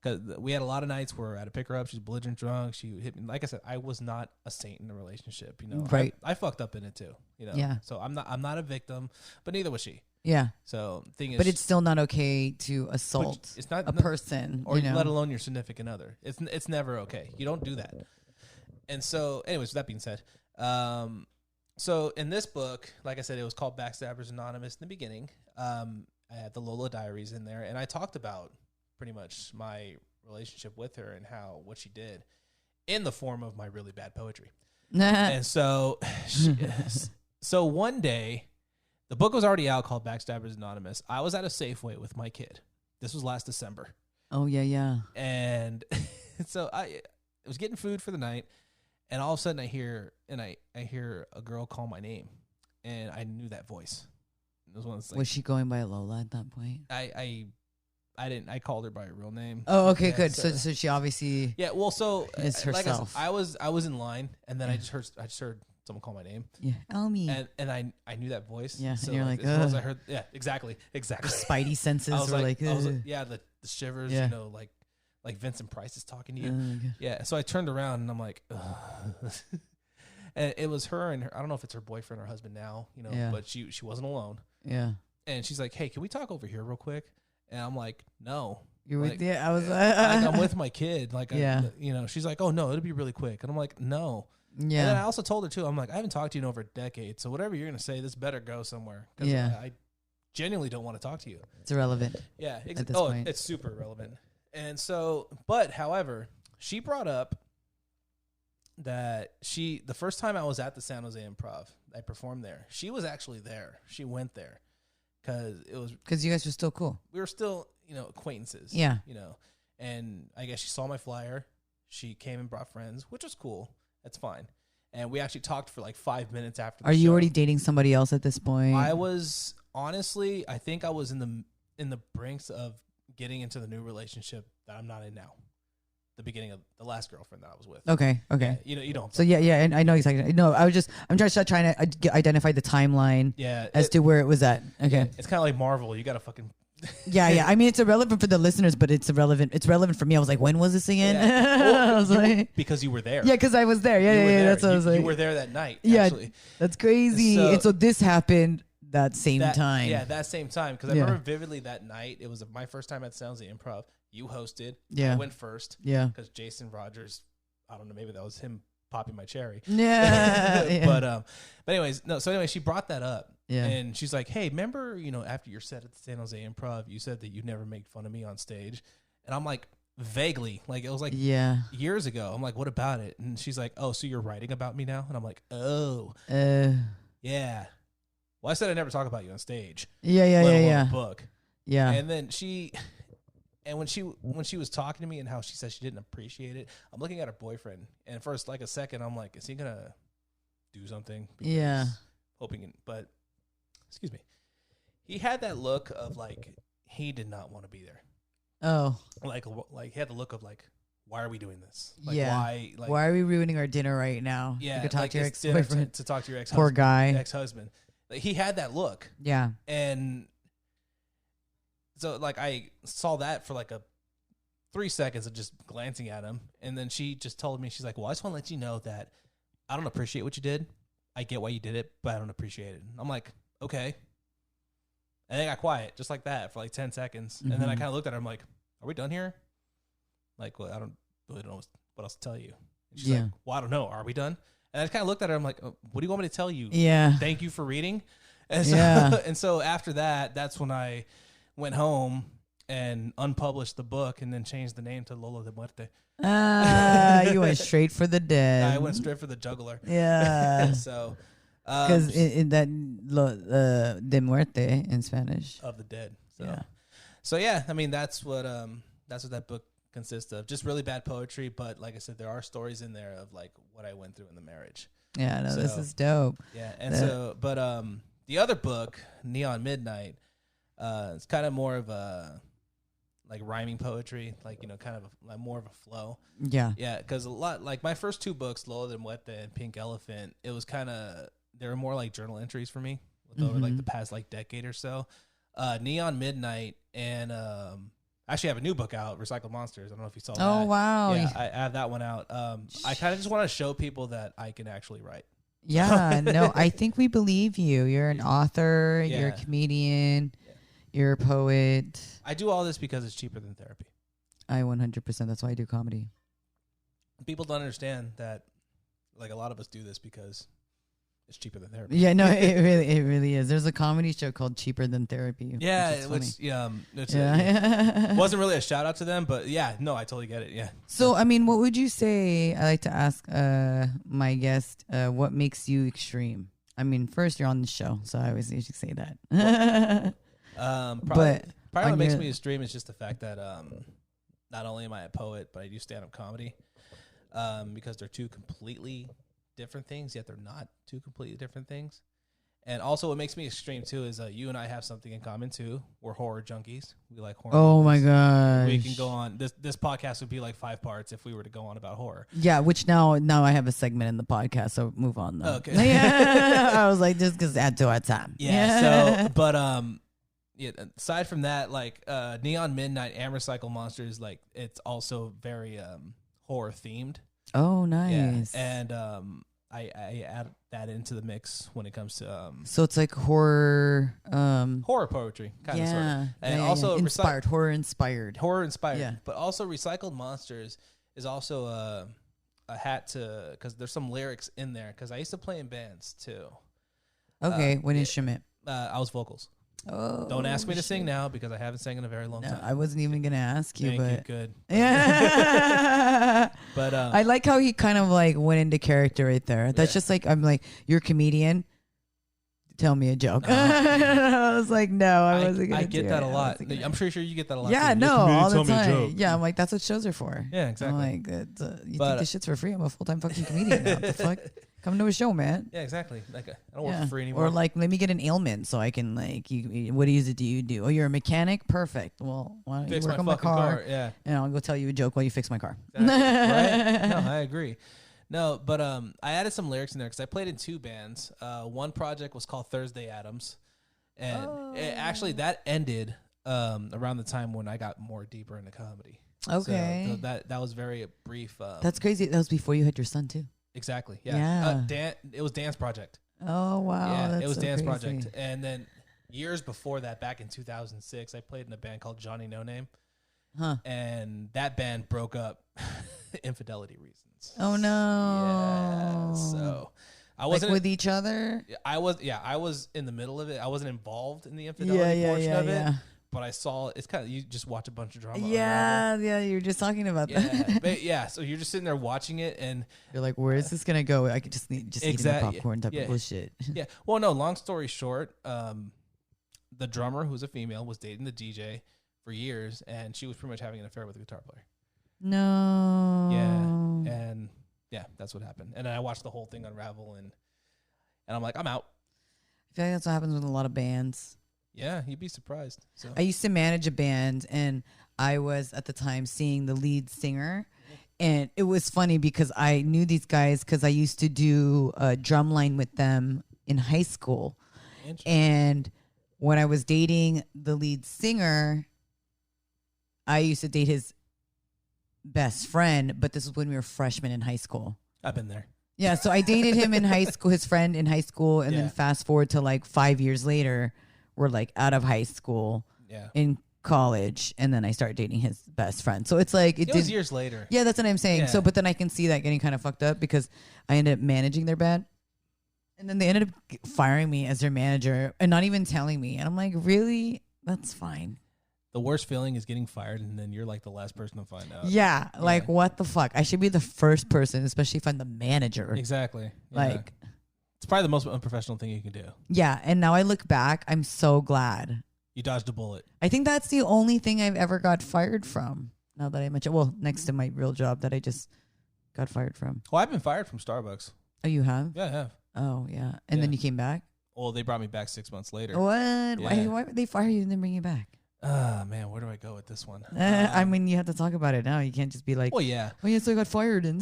Because we had a lot of nights where I had to pick her up. She's belligerent drunk. She hit me. Like I said, I was not a saint in the relationship. You know, right? I fucked up in it too. You know, yeah. So I'm not a victim, but neither was she. Yeah. So thing is, but it's still not okay to assault a person, or you know? let alone your significant other. It's never okay. You don't do that. And so, anyways, that being said, so in this book, like I said, it was called Backstabbers Anonymous in the beginning. I had the Lola Diaries in there, and I talked about pretty much my relationship with her and what she did in the form of my really bad poetry. And so, so one day, the book was already out called Backstabbers Anonymous. I was at a Safeway with my kid. This was last December. Oh, yeah, yeah. And so I was getting food for the night, and all of a sudden I hear a girl call my name, and I knew that voice. It was one of those, like, was she going by Lola at that point? I didn't. I called her by her real name. Oh, okay, yeah, good. So she obviously Well, so is herself. Like I was in line, and then I just heard someone call my name. Yeah, Alby. And I knew that voice. Yeah, so and you're like, as well as I heard. Yeah, exactly. Your spidey senses were like, yeah, the shivers. You know, like Vincent Price is talking to you. Yeah. So I turned around and I'm like, ugh. And it was her and her. I don't know if it's her boyfriend or husband now. You know, but she wasn't alone. Yeah. And she's like, hey, can we talk over here real quick? And I'm like, no. You're like, with I was like, I'm with my kid. Like, yeah. You know, she's like, oh no, it'll be really quick. And I'm like, no. Yeah. And then I also told her too, I'm like, I haven't talked to you in over a decade. So whatever you're going to say, this better go somewhere. Yeah. I genuinely don't want to talk to you. It's irrelevant. Yeah. At this point. It's super irrelevant. And so, but however, she brought up that the first time I was at the San Jose Improv, I performed there. She was actually there. She went there. Because you guys were still cool. We were still, you know, acquaintances. Yeah. You know, and I guess she saw my flyer. She came and brought friends, which was cool. That's fine. And we actually talked for like 5 minutes after the show. Are you already dating somebody else at this point? I was, honestly, I think I was in the brinks of getting into the new relationship that I'm not in now. The beginning of the last girlfriend that I was with. Okay. Yeah, you don't. So yeah, and I know exactly. No, I'm just trying to identify the timeline. Yeah, as to where it was at. Okay. Yeah, it's kind of like Marvel. You got to fucking. Yeah. I mean, it's irrelevant for the listeners, but it's relevant for me. I was like, when was this again? Yeah. Well, I was like, because you were there. Yeah, because I was there. Yeah. That's what I was like. You were there that night. Yeah, actually. That's crazy. And so this happened that same time. Yeah, that same time. Because I remember vividly that night. It was my first time at San Jose Improv. You hosted. Yeah. I went first. Yeah. Because Jason Rogers, I don't know, maybe that was him popping my cherry. Yeah. But anyways, no. So anyway, she brought that up. Yeah. And she's like, hey, remember, you know, after your set at the San Jose Improv, you said that you'd never make fun of me on stage. And I'm like, vaguely, like it was like years ago. I'm like, what about it? And she's like, oh, so you're writing about me now? And I'm like, oh, yeah. Well, I said I never talk about you on stage. Yeah. Book. Yeah. And then when she was talking to me and how she said she didn't appreciate it, I'm looking at her boyfriend, and for like a second, I'm like, is he gonna do something? Yeah. But excuse me, he had that look of like he did not want to be there. Oh. Like he had the look of like, why are we doing this? Like, why are we ruining our dinner right now? Yeah. You could talk like to your ex-boyfriend. To talk to your Poor guy. ex-husband. Like, he had that look. Yeah. And so like I saw that for like a 3 seconds of just glancing at him, and then she just told me, she's like, well, I just want to let you know that I don't appreciate what you did. I get why you did it, but I don't appreciate it. I'm like, okay. And they got quiet just like that for like 10 seconds. And then I kind of looked at her. I'm like, are we done here? Like, well, I don't really know what else to tell you. And she's like, well, I don't know. Are we done? And I just kind of looked at her. I'm like, oh, what do you want me to tell you? Yeah. Thank you for reading. And so, and so after that, that's when I went home and unpublished the book and then changed the name to Lola de Muerte. You went straight for the dead. I went straight for the juggler. Yeah. So, because in that de muerte in Spanish, of the dead. So yeah, I mean that's what that book consists of. Just really bad poetry, but like I said, there are stories in there of like what I went through in the marriage. Yeah, no, this is dope. Yeah, and the other book, Neon Midnight, it's kind of more of a like rhyming poetry, like, you know, kind of like more of a flow. Yeah. Yeah, because a lot, like my first two books, Lola de Muerte and Pink Elephant, it was kind of, they were more like journal entries for me over like the past like decade or so. Neon Midnight and actually I have a new book out, Recycled Monsters. I don't know if you saw that. Oh, wow. Yeah, I have that one out. I kind of just want to show people that I can actually write. Yeah, no, I think we believe you. You're an author, you're a comedian, you're a poet. I do all this because it's cheaper than therapy. I 100%. That's why I do comedy. People don't understand that, like, a lot of us do this because it's cheaper than therapy. Yeah, no, it really is. There's a comedy show called Cheaper Than Therapy. Yeah, wasn't really a shout out to them, but yeah, no, I totally get it. Yeah. So, I mean, what would you say? I like to ask my guest, what makes you extreme? I mean, first you're on the show, so I always usually say that. Probably what makes me extreme is just the fact that not only am I a poet, but I do stand up comedy. Because they're two completely different things, yet they're not two completely different things. And also what makes me extreme too is you and I have something in common too. We're horror junkies. We like horror movies. My gosh. We can go on. This podcast would be like 5 parts if we were to go on about horror. Yeah, which now I have a segment in the podcast, so move on though. Okay. Yeah. I was like, just because add to our time. Yeah. So, but yeah. Aside from that, like Neon Midnight and Recycle Monsters, like it's also very horror themed. Oh, nice. Yeah. And I add that into the mix when it comes to so it's like horror poetry, kind of, sort of. And also inspired, horror inspired. Yeah. But also Recycled Monsters is also a hat to, because there's some lyrics in there, because I used to play in bands too. Okay, what instrument? I was vocals. Oh, don't ask me to sing now because I haven't sang in a very long time. I wasn't even gonna ask you. Thank you. Good. Yeah. But I like how he kind of like went into character right there. That's just like, I'm like, you're a comedian. Tell me a joke. I was like, no, I wasn't gonna. I get that a lot. I'm pretty sure you get that a lot. Yeah, too. no, all the time. Yeah, I'm like, that's what shows are for. Yeah, exactly. I'm like, you think this shit's for free? I'm a full-time fucking comedian now. What the fuck? Come to a show, man. Yeah, exactly. Like, I don't work for free anymore. Or like, let me get an ailment so I can like, what is it do you do? Oh, you're a mechanic? Perfect. Well, why don't you work on my car? Yeah. And I'll go tell you a joke while you fix my car. Exactly. Right? No, I agree. No, but I added some lyrics in there because I played in 2 bands. One project was called Thursday Adams, and actually that ended around the time when I got more deeper into comedy. Okay, so that was very brief. That's crazy. That was before you had your son too. Exactly. Yeah. It was Dance Project. Oh wow. Yeah, that's it was so Dance crazy. Project, and then years before that, back in 2006, I played in a band called Johnny No Name. Huh. And that band broke up, infidelity reasons. Oh no. Yeah. So I wasn't with each other. I was in the middle of it. I wasn't involved in the infidelity portion of it. But I saw it's kind of, you just watch a bunch of drama. Yeah, you were just talking about that. But so you're just sitting there watching it, and you're like, "Where is this gonna go?" I could just eating popcorn type of bullshit. Yeah. Well, no. Long story short, the drummer, who's a female, was dating the DJ for years, and she was pretty much having an affair with the guitar player. No. Yeah. And yeah, that's what happened. And then I watched the whole thing unravel, and I'm like, I'm out. I feel like that's what happens with a lot of bands. Yeah, you'd be surprised. So I used to manage a band, and I was at the time seeing the lead singer, and it was funny because I knew these guys because I used to do a drumline with them in high school, and when I was dating the lead singer, I used to date his best friend, but this was when we were freshmen in high school. I've been there. Yeah, so I dated him in high school, his friend in high school, and then fast forward to like 5 years later, we're like out of high school, in college, and then I started dating his best friend. So it's like it was years later. Yeah, that's what I'm saying. Yeah. So, but then I can see that getting kind of fucked up because I ended up managing their band, and then they ended up firing me as their manager and not even telling me. And I'm like, really? That's fine. The worst feeling is getting fired, and then you're like the last person to find out. Yeah, like what the fuck? I should be the first person, especially if I'm the manager. Exactly. Like, it's probably the most unprofessional thing you can do. Yeah, and now I look back, I'm so glad. You dodged a bullet. I think that's the only thing I've ever got fired from. Now that I mention, well, next to my real job that I just got fired from. Well, I've been fired from Starbucks. Oh, you have? Yeah, I have. Oh, yeah. And then you came back? Well, they brought me back 6 months later. What? Yeah. Why would they fire you and then bring you back? Man, where do I go with this one? I mean, you have to talk about it now. You can't just be like, well, yeah. Oh, yeah, so I got fired. And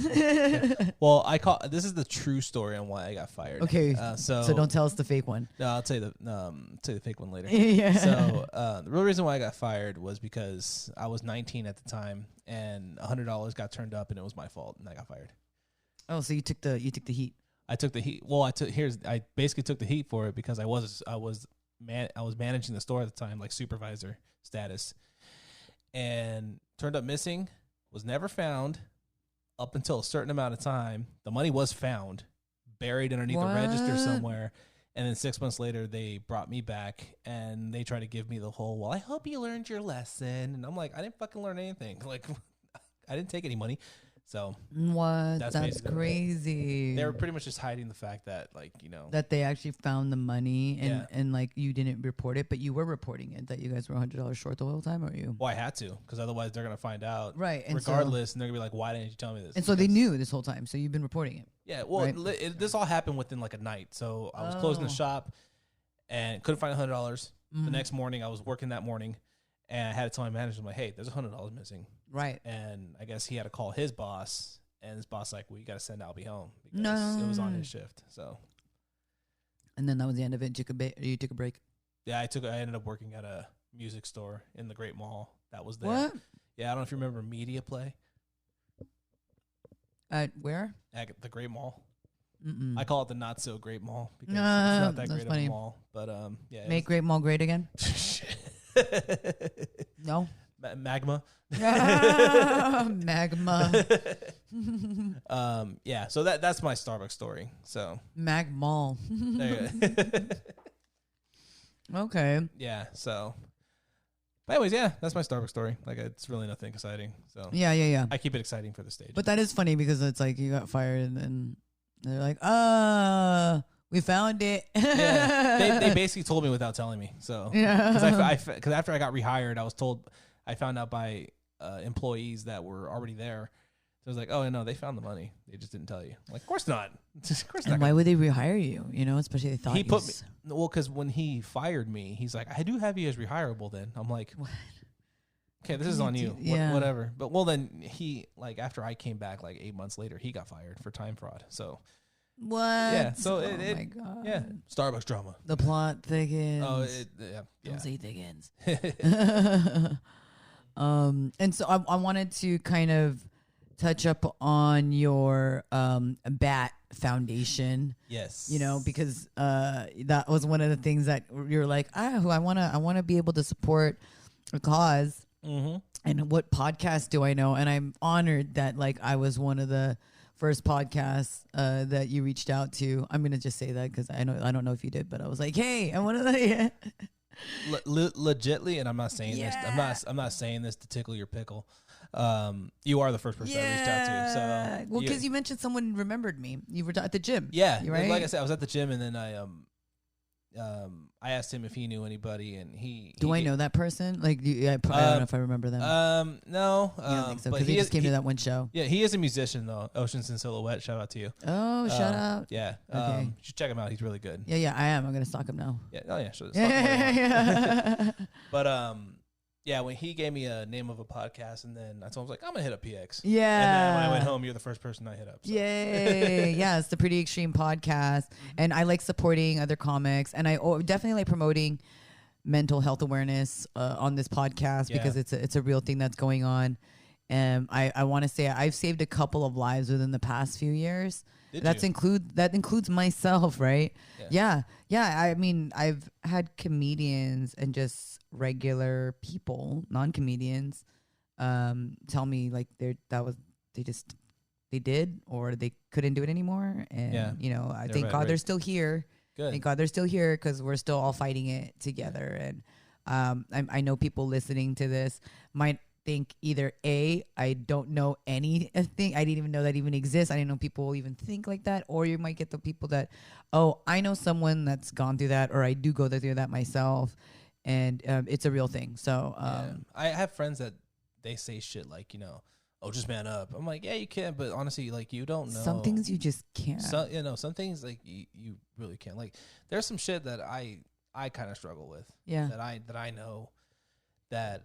Well, this is the true story on why I got fired. Okay. So don't tell us the fake one. No, I'll tell you the fake one later. Yeah. So the real reason why I got fired was because I was 19 at the time, and $100 got turned up, and it was my fault, and I got fired. Oh, so you took the heat. I took the heat. Well, I basically took the heat for it because I was managing the store at the time, like supervisor status, and turned up missing, was never found up until a certain amount of time. The money was found, buried underneath a register somewhere. And then 6 months later, they brought me back, and they tried to give me the whole, well, I hope you learned your lesson. And I'm like, I didn't fucking learn anything. Like, I didn't take any money. So what? That's crazy. They were pretty much just hiding the fact that, like, that they actually found the money and like you didn't report it, but you were reporting it that you guys were $100 short the whole time, or you? Well, I had to, because otherwise they're gonna find out, right? And regardless, and they're gonna be like, "Why didn't you tell me this?" And so they knew this whole time. So you've been reporting it. Yeah. Well, right? This all happened within like a night. So I was closing the shop and couldn't find $100. The next morning, I was working that morning, and I had to tell my manager, I'm like, "Hey, there's $100 missing." Right. And I guess he had to call his boss. And his boss like, well, you got to send Alby home because it was on his shift. So, and then that was the end of it. You took a break. Yeah, I ended up working at a music store in the Great Mall that was there. What? Yeah, I don't know if you remember Media Play. At where? At the Great Mall. Mm-mm. I call it the not so great mall because it's not that great funny. of a mall. But yeah, make Great Mall great again. No. Magma. Magma. Yeah, so that's my Starbucks story. So Magmall. Okay. Yeah, so but anyways, yeah, that's my Starbucks story. Like, it's really nothing exciting. So yeah. I keep it exciting for the stage. But that is funny because it's like you got fired and then they're like, we found it. Yeah, they basically told me without telling me. So yeah, because after I got rehired, I found out by employees that were already there. So I was like, oh no, they found the money. They just didn't tell you. I'm like, of course not. Of course not. And why would they rehire you? Especially they thought he put me. Well, because when he fired me, he's like, I do have you as rehirable. Then I'm like, what? Okay, this is on you. Yeah. Whatever. But then he, like, after I came back like 8 months later, he got fired for time fraud. So. What? Yeah. So oh my God. Yeah. Starbucks drama. The plot thickens. Oh, yeah. Don't say thickens. And so I wanted to kind of touch up on your BAT foundation. Yes. Because that was one of the things that you're like, I want to be able to support a cause. Mm-hmm. And what podcast do I know? And I'm honored that like I was one of the first podcasts that you reached out to. I'm gonna just say that because I don't know if you did, but I was like, hey, I'm one of the legitly, and I'm not saying this. I'm not saying this to tickle your pickle. You are the first person I reached out to. So well, because you mentioned someone rememred me. You were at the gym. Yeah, right? Like I said, I was at the gym, and then I asked him if he knew anybody, and Do I know that person? Like, I don't know if I remember them. No. I don't think so, because but he just came to that one show. Yeah, he is a musician though. Oceans in Silhouette. Shout out to you. Oh, shout out. Yeah. Okay. You should check him out. He's really good. Yeah, I am. I'm gonna stalk him now. Yeah. Oh yeah. Sure. Yeah. But yeah, when he gave me a name of a podcast, and then I told him, like, I'm gonna hit up PX. Yeah. And then when I went home, you're the first person I hit up. So. Yay! Yeah, it's the Pretty Extreme podcast, and I like supporting other comics, and I definitely like promoting mental health awareness on this podcast because it's a real thing that's going on. And I want to say I've saved a couple of lives within the past few years. That includes myself, right? Yeah. I mean, I've had comedians and just regular people, non-comedians, tell me like they did or they couldn't do it anymore. And you know, I thank God they're still here. Good. Thank God they're still here because we're still all fighting it together. And I know people listening to this might think either I don't know anything. I didn't even know that even exists. I didn't know people even think like that. Or you might get the people that, I know someone that's gone through that, or I do go through that myself, and it's a real thing. So I have friends that they say shit like, you know, oh, just man up. I'm like, yeah, you can, but honestly, like, you don't know. Some things you just can't. So, you know, some things like you really can't. Like, there's some shit that I kind of struggle with. Yeah. That I know.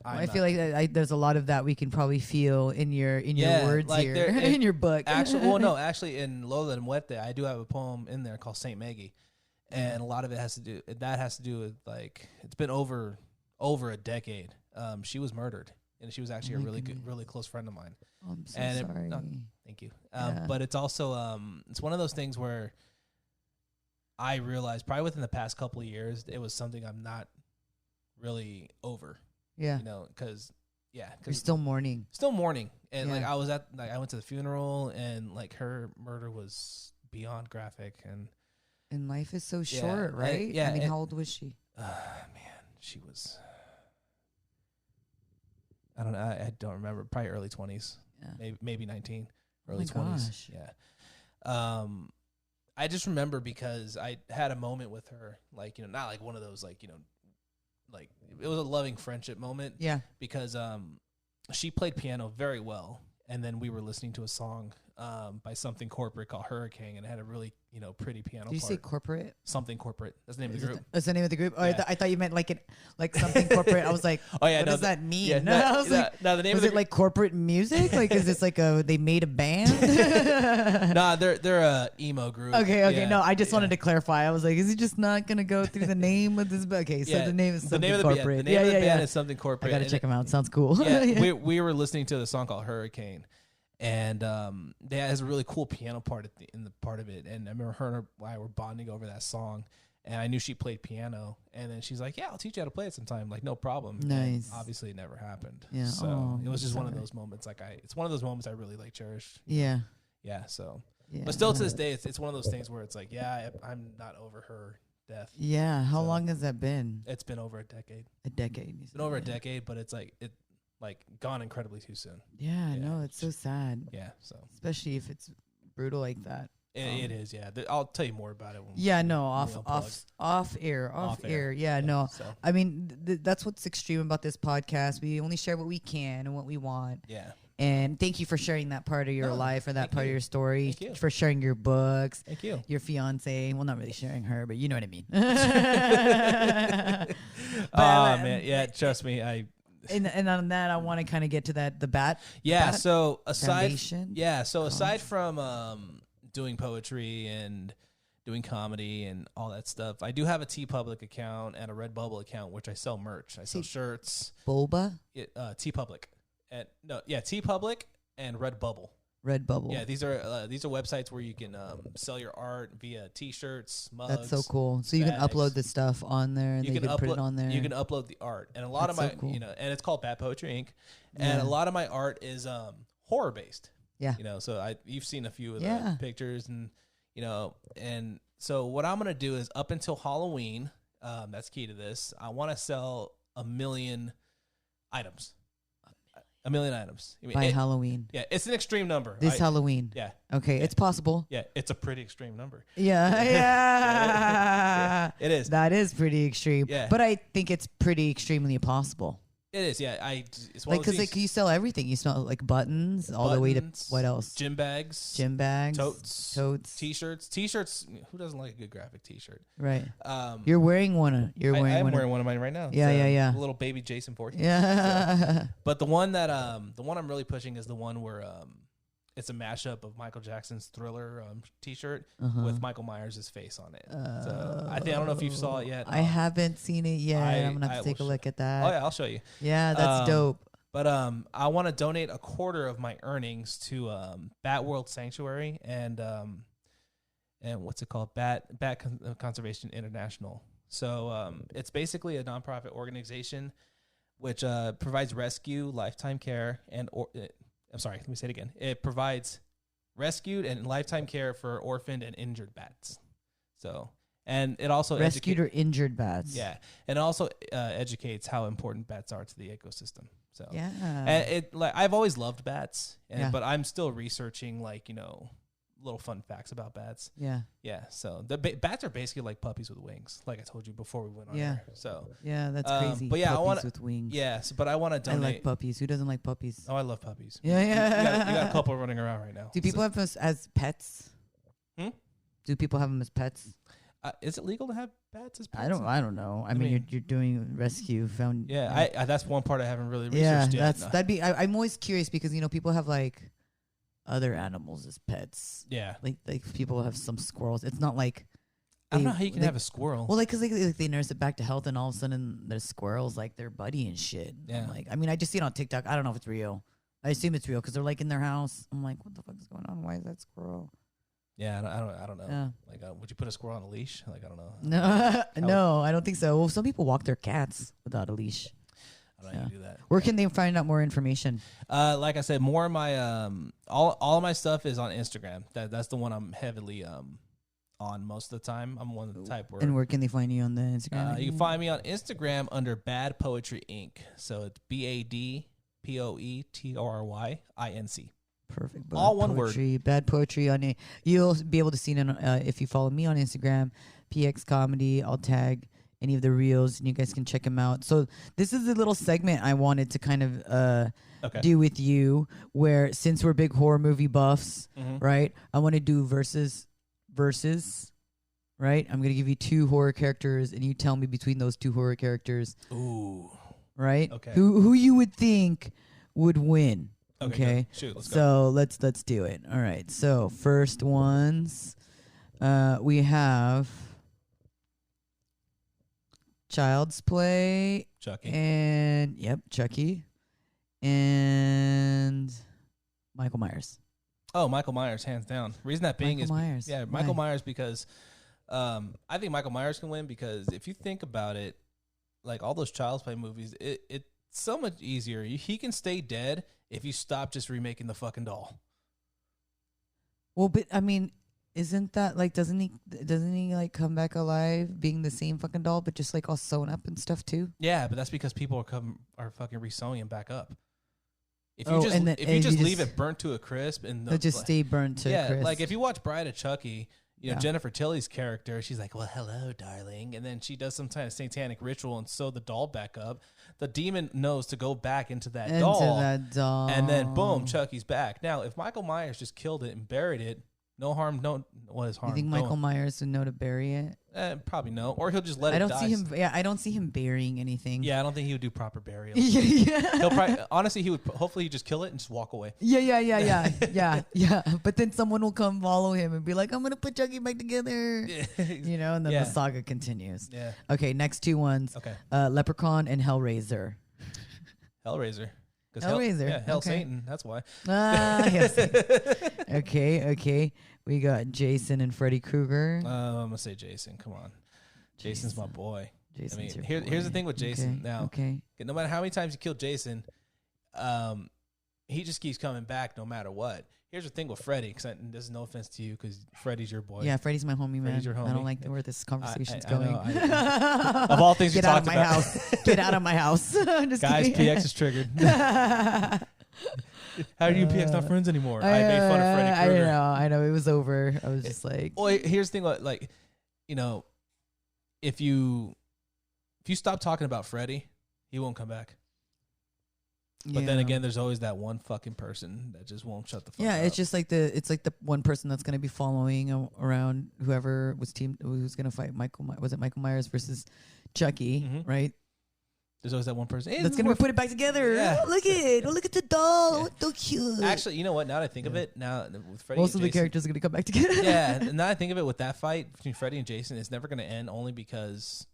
I feel like there's a lot of that we can probably feel in your words like here in your book. Actually, in Lola and Muerte, I do have a poem in there called Saint Maggie, and a lot of it has to do with like it's been over a decade. She was murdered, and she was actually a really close friend of mine. Oh, I'm so sorry. Thank you. But it's also it's one of those things where I realized probably within the past couple of years it was something I'm not really over. Yeah, you know, because you're still mourning. And like I went to the funeral, and like her murder was beyond graphic, and life is so short, right? I mean, how old was she? Man, she was. I don't know. I don't remember. Probably early 20s. Yeah, maybe 19. Early 20s. Gosh. Yeah. I just remember because I had a moment with her, like, you know, not like one of those like, you know. Like it was a loving friendship moment. Yeah. Because she played piano very well, and then we were listening to a song by Something Corporate called Hurricane, and it had a really, you know, pretty piano part. Did you say corporate? Something Corporate. That's the name of the group. That's the name of the group? Oh, yeah. I thought you meant like Something Corporate. I was like, what does that mean? Yeah, I was like, the name was it like corporate music? Like, is this like they made a band? Nah, they're a emo group. Okay. Yeah. No, I just wanted to clarify. I was like, is he just not going to go through the name of this? Okay, so the name is Something Corporate. The name of the band is Something Corporate. I got to check them out. Sounds cool. Yeah, we were listening to the song called Hurricane. And they has a really cool piano part in the part of it. And I remember her and I were bonding over that song. And I knew she played piano. And then she's like, yeah, I'll teach you how to play it sometime. Like, no problem. Nice. And obviously, it never happened. Yeah. So it was just one of those moments. Like it's one of those moments I really like cherish. Yeah. Yeah. So, but still to this day, it's one of those things where it's like, yeah, I'm not over her death. Yeah. How long has that been? It's been over a decade. A decade. It's been over a decade, but it's like gone incredibly too soon. Yeah, no, it's so sad. Yeah, so especially if it's brutal like that. It is, yeah. I'll tell you more about it. Off air. Yeah, no. So. I mean, that's what's extreme about this podcast. We only share what we can and what we want. Yeah. And thank you for sharing that part of your life or that part of your story. Thank you. For sharing your books. Thank you. Your fiance. Well, not really sharing her, but you know what I mean. Man. Yeah, trust me. And on that, I want to kind of get to the bat. Yeah. So aside from doing poetry and doing comedy and all that stuff, I do have a TeePublic account and a Redbubble account, which I sell merch. I sell shirts. Boba. TeePublic. TeePublic and Redbubble. Redbubble. Yeah, these are websites where you can sell your art via T-shirts, mugs. That's so cool. So you can upload the stuff on there, and you can put it on there. You can upload the art, and a lot of my, and it's called Bad Poetry Inc. And a lot of my art is horror based. Yeah. So you've seen a few of the pictures, and and so what I'm gonna do is up until Halloween, that's key to this. I want to sell 1 million items. 1 million items. By Halloween. Yeah, it's an extreme number. This Halloween. Yeah. Okay, it's possible. Yeah, it's a pretty extreme number. Yeah. It is. That is pretty extreme. Yeah. But I think it's pretty extremely possible. It is, yeah. It's like, because you sell everything. You sell like buttons all the way to what else? Gym bags, totes, t-shirts. Who doesn't like a good graphic t-shirt? Right. You're wearing one. I'm wearing one of mine right now. Yeah. A little baby Jason Voorhees. Yeah. So. But the one I'm really pushing is the one where it's a mashup of Michael Jackson's Thriller T-shirt Uh-huh. with Michael Myers' face on it. So I don't know if you saw it yet. I haven't seen it yet. I'm gonna have to take a look at that. Oh yeah, I'll show you. Yeah, that's dope. But I want to donate a quarter of my earnings to Bat World Sanctuary and what's it called? Bat Conservation International. So it's basically a nonprofit organization which provides rescue, lifetime care, I'm sorry, let me say it again. It provides rescued and lifetime care for orphaned and injured bats. So, and it also rescued or injured bats. Yeah, and it also educates how important bats are to the ecosystem. So yeah, and I've always loved bats, but I'm still researching little fun facts about bats. Yeah. Yeah. So the bats are basically like puppies with wings, like I told you before we went on air. So yeah, that's crazy. But yeah, puppies I want with wings. Yes, but I want to donate. I like puppies. Who doesn't like puppies? Oh, I love puppies. Yeah, You got a couple running around right now. Do people have them as pets? Do people have them as pets? Is it legal to have bats as pets? I don't know. I mean, you're doing rescue found. Yeah, I that's one part I haven't really researched yet. That'd be. I'm always curious because people have like other animals as pets. Yeah, like people have some squirrels. It's not like I don't know how you can have a squirrel. Well, because they nurse it back to health, and all of a sudden there's squirrels like their buddy and shit. Yeah, I just see it on TikTok. I don't know if it's real. I assume it's real because they're like in their house. I'm like, what the fuck is going on? Why is that squirrel? Yeah, I don't know. Yeah. Like, would you put a squirrel on a leash? Like, I don't know. No, no, I don't think so. Well, some people walk their cats without a leash. I don't know how you do that. Where can they find out more information? Like I said, more of my all of my stuff is on Instagram. That's the one I'm heavily on most of the time. I'm one of the type where. And where can they find you on the Instagram? You can find me on Instagram under Bad Poetry Inc. So it's BADPOETRYINC. Perfect. All one word. Bad poetry on it. You'll be able to see it if you follow me on Instagram, PX Comedy. I'll tag any of the reels, and you guys can check them out. So this is a little segment I wanted to kind of do with you, where since we're big horror movie buffs, right? I want to do verses, right? I'm gonna give you 2 horror characters, and you tell me between those 2 horror characters. Ooh. Right. Okay. Who you would think would win? Okay. Shoot, let's go. So let's do it. All right. So first ones, we have Child's Play, Chucky, and Chucky, and Michael Myers. Oh, Michael Myers, hands down. Reason that being Michael Myers. Michael Myers because I think Michael Myers can win because if you think about it, like all those Child's Play movies, it's so much easier. He can stay dead if you stop just remaking the fucking doll. Well, but I mean, isn't that like doesn't he like come back alive being the same fucking doll but just like all sewn up and stuff too? Yeah, but that's because people are fucking re-sewing him back up. If you just leave it burnt to a crisp and they'll just stay burnt to a crisp. Like if you watch Bride of Chucky, Jennifer Tilly's character, she's like, well, hello, darling. And then she does some kind of satanic ritual and sew the doll back up. The demon knows to go back into that doll. And then, boom, Chucky's back. Now, if Michael Myers just killed it and buried it, no harm, what is harm? You think Michael Myers would know to bury it? Probably no. Or he'll just let it die. I don't see him burying anything. Yeah, I don't think he would do proper burial. Yeah. He'll probably, honestly, hopefully he'd just kill it and just walk away. Yeah. But then someone will come follow him and be like, I'm going to put Chucky back together. And then the saga continues. Yeah. Okay, next 2 ones. Okay. Leprechaun and Hellraiser. Hellraiser. Hellraiser. Hell Satan. That's why. Yes. Okay. We got Jason and Freddy Krueger. I'm going to say Jason. Come on. Jason's my boy. Jason's your boy. Here's the thing with Jason. Okay. No matter how many times you kill Jason, he just keeps coming back no matter what. Here's the thing with Freddy, because this is no offense to you, because Freddy's your boy. Yeah, Freddy's my homie, man. Freddy's your homie. I don't like where this conversation's I going. Of all things we talked about. Get out of my house. Get out of my house. Guys, kidding. PX is triggered. How are you and PX not friends anymore? I made fun of Freddy Krueger. I know. It was over. I was just like... Well, here's the thing. Like, if you stop talking about Freddy, he won't come back. But then again, there's always that one fucking person that just won't shut the fuck up. Yeah, it's just like the one person that's gonna be following around whoever who's gonna fight Michael. Was it Michael Myers versus Chucky? Mm-hmm. Right? There's always that one person. Hey, that's gonna put it back together. Yeah. Oh, look at it. Oh, look at the doll. Oh, it's so cute. Actually, you know what? Now that I think of it, now with Freddie Most and of the Jason, characters are gonna come back together. yeah. And now I think of it with that fight between Freddie and Jason, it's never going to end only because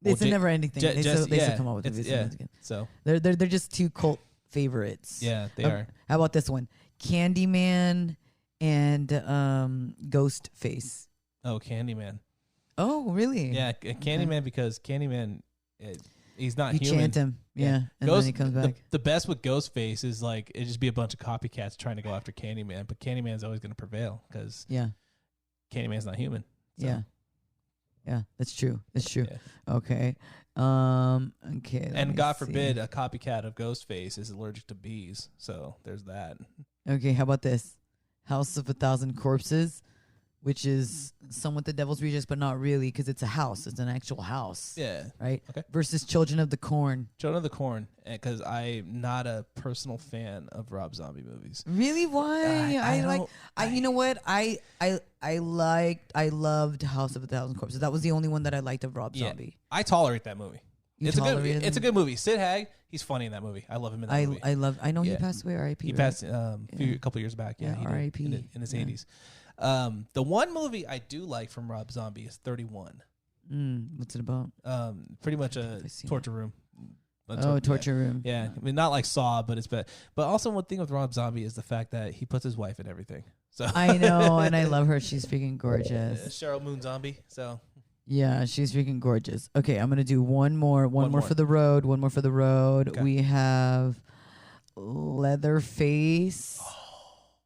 It's a never-ending thing. They still come up with it's, movies yeah. again. So They're just two cult favorites. yeah, they are. How about this one? Candyman and Ghostface. Oh, Candyman. Oh, really? Yeah, Candyman because Candyman, he's not You human. chant him. Yeah. And Ghost, then he comes back. The best with Ghostface is like it just be a bunch of copycats trying to go after Candyman, but Candyman's always going to prevail because Yeah. Candyman's not human. So. Yeah. Yeah, that's true. That's true. Yeah. Okay. Okay. And God forbid a copycat of Ghostface is allergic to bees. So there's that. Okay, how about this? House of 1,000 Corpses, which is somewhat the Devil's Rejects, but not really because it's a house. It's an actual house. Yeah. Right? Okay. Versus Children of the Corn. Children of the Corn, because I'm not a personal fan of Rob Zombie movies. Really? Why? You know what? I loved House of 1,000 Corpses. That was the only one that I liked of Rob Zombie. I tolerate that movie. It's tolerated a good movie. Sid Haig, he's funny in that movie. I love him in that movie. I know he passed away. R.I.P. He passed a couple years back. Yeah, R.I.P. in his 80s. The one movie I do like from Rob Zombie is 31. What's it about? Pretty much a torture room. Torture room. Yeah, I mean not like Saw, but it's but also one thing with Rob Zombie is the fact that he puts his wife in everything. So I know, and I love her. She's freaking gorgeous. Cheryl Moon Zombie. So yeah, she's freaking gorgeous. Okay, I'm gonna do one more for the road. One more for the road. Okay. We have Leatherface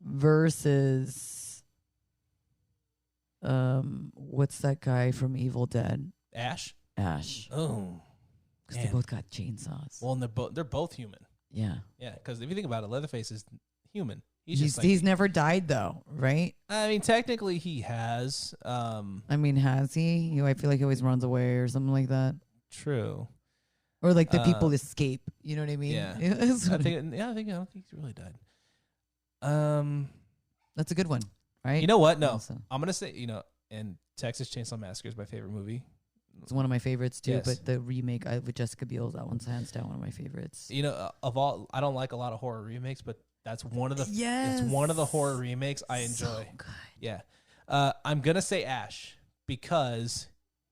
versus what's that guy from Evil Dead? Ash. Oh, because they both got chainsaws. Well, and they're both human. Yeah. Yeah, because if you think about it, Leatherface is human. He's never died though, right? I mean, technically he has. I mean, has he? I feel like he always runs away or something like that. True. Or like the people escape. You know what I mean? Yeah. I don't think he really died. That's a good one, right? You know what? No, Also. I'm gonna say and Texas Chainsaw Massacre is my favorite movie. It's one of my favorites too. Yes. But the remake with Jessica Biel, that one's hands down one of my favorites. You know, of all, I don't like a lot of horror remakes, but that's one of the Yes. it's one of the horror remakes I enjoy. So good. Yeah. I'm gonna say Ash because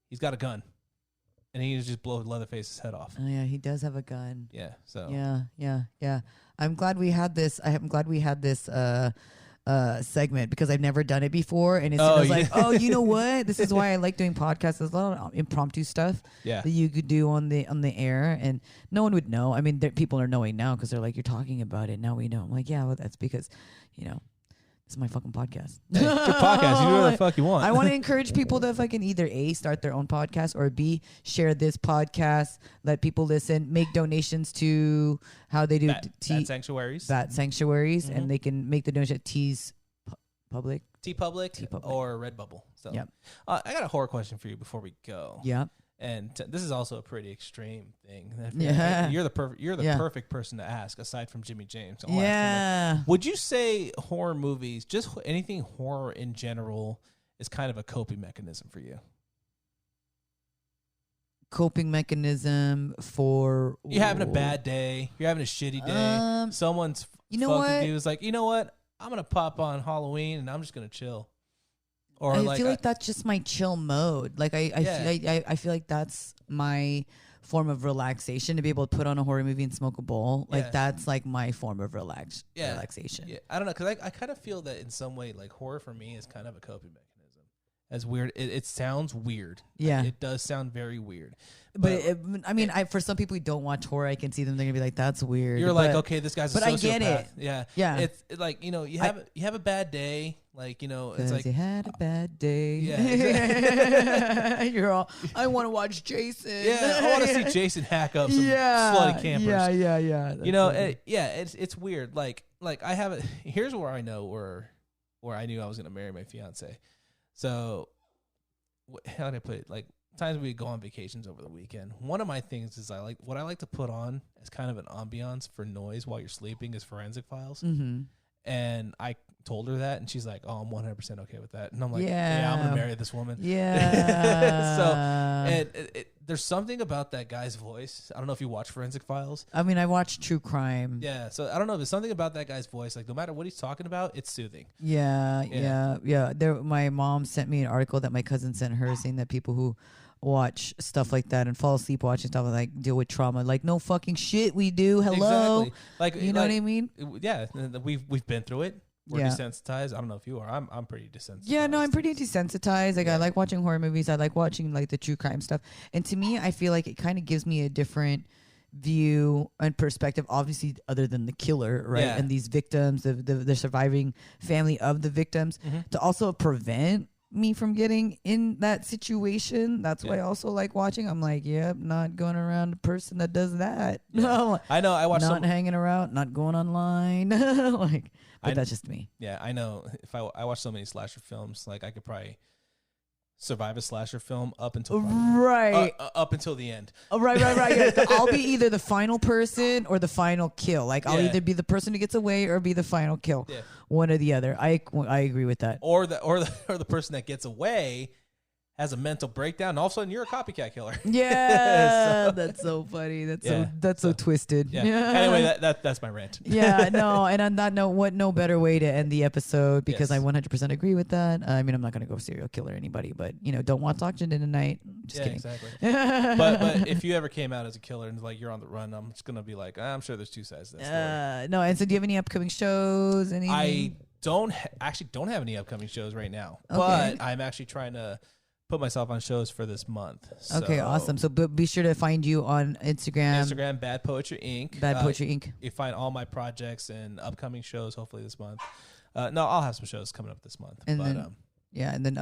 he's got a gun. And he just blow Leatherface's head off. Oh yeah, he does have a gun. Yeah. So Yeah. I'm glad we had this. I'm glad we had this segment because I've never done it before, and it's like, oh, you know what? This is why I like doing podcasts. There's a lot of impromptu stuff that you could do on the air, and no one would know. I mean, people are knowing now because they're like, you're talking about it now. We know. I'm like, yeah, well, that's because, this is my fucking podcast. Hey, it's your podcast. You do whatever the fuck you want. I want to encourage people to fucking either A, start their own podcast, or B, share this podcast, let people listen, make donations to how they do Bat sanctuaries. Bat sanctuaries, and they can make the donation at T's Public. T-Public or Redbubble. So Yep. I got a horror question for you before we go. Yeah. And this is also a pretty extreme thing. Yeah. You're the perfect person to ask aside from Jimmy James. Yeah. Would you say horror movies, just anything horror in general, is kind of a coping mechanism for you? Coping mechanism for you're having a bad day, you're having a shitty day. Someone's fucking you is like, you know what? I'm gonna pop on Halloween and I'm just gonna chill. Or I feel like that's just my chill mode. Like I feel like that's my form of relaxation, to be able to put on a horror movie and smoke a bowl. Like that's like my form of relaxation. Yeah, I don't know, because I kind of feel that in some way, like horror for me is kind of a coping mechanism. As weird, it sounds weird. Yeah, it does sound very weird. But for some people who don't watch horror, I can see them. They're gonna be like, "That's weird." You're like, okay, this guy's a sociopath. But I get it. Yeah. It's like, you have a bad day. Like, it's like you had a bad day. Yeah. Exactly. You're all, I want to watch Jason. Yeah, I want to see Jason hack up some slutty campers. Yeah. It's weird. Like I have it. Here's where I know where I knew I was gonna marry my fiance. So, how do I put it? Like, times we go on vacations over the weekend. One of my things is I like to put on as kind of an ambiance for noise while you're sleeping is Forensic Files. Mm-hmm. And I told her that, and she's like, "Oh, I'm 100% okay with that." And I'm like, "Yeah, I'm gonna marry this woman." Yeah. So, and there's something about that guy's voice. I don't know if you watch Forensic Files. I mean, I watch true crime. Yeah, so I don't know. There's something about that guy's voice. Like, no matter what he's talking about, it's soothing. Yeah. My mom sent me an article that my cousin sent her saying that people who watch stuff like that and fall asleep watching stuff like deal with trauma. Like, no fucking shit we do. Hello. Exactly. Like, you know what I mean? Yeah, we've been through it. We're desensitized. I don't know if you are. I'm pretty desensitized. Yeah, no, I'm pretty desensitized. Like, I like watching horror movies. I like watching like the true crime stuff. And to me, I feel like it kind of gives me a different view and perspective, obviously, other than the killer, right? Yeah. And these victims, the surviving family of the victims, to also prevent me from getting in that situation. That's why I also like watching. I'm like, not going around a person that does that. No, I know. I watch not hanging around, not going online. Like, but that's just me. Yeah, I know. If I watch so many slasher films, like I could probably survive a slasher film up until up until the end. Right. Yeah. I'll be either the final person or the final kill. Like, I'll either be the person who gets away or be the final kill. Yeah. One or the other. I agree with that. Or the person that gets away has a mental breakdown, and all of a sudden you're a copycat killer. Yeah, that's so funny. That's so twisted. Yeah. Anyway, that's my rant. Yeah, no, and on that note, what no better way to end the episode, because I 100% agree with that. I mean, I'm not going to go serial killer anybody, but don't watch auction in the night. Just kidding. Exactly. but if you ever came out as a killer and like you're on the run, I'm just going to be like, I'm sure there's two sides to that story. No, and so do you have any upcoming shows? I don't have any upcoming shows right now, but I'm actually trying to put myself on shows for this month. Okay, awesome. So be sure to find you on Instagram. Bad Poetry Inc. Bad Poetry Inc. You find all my projects and upcoming shows hopefully this month. No, I'll have some shows coming up this month. And then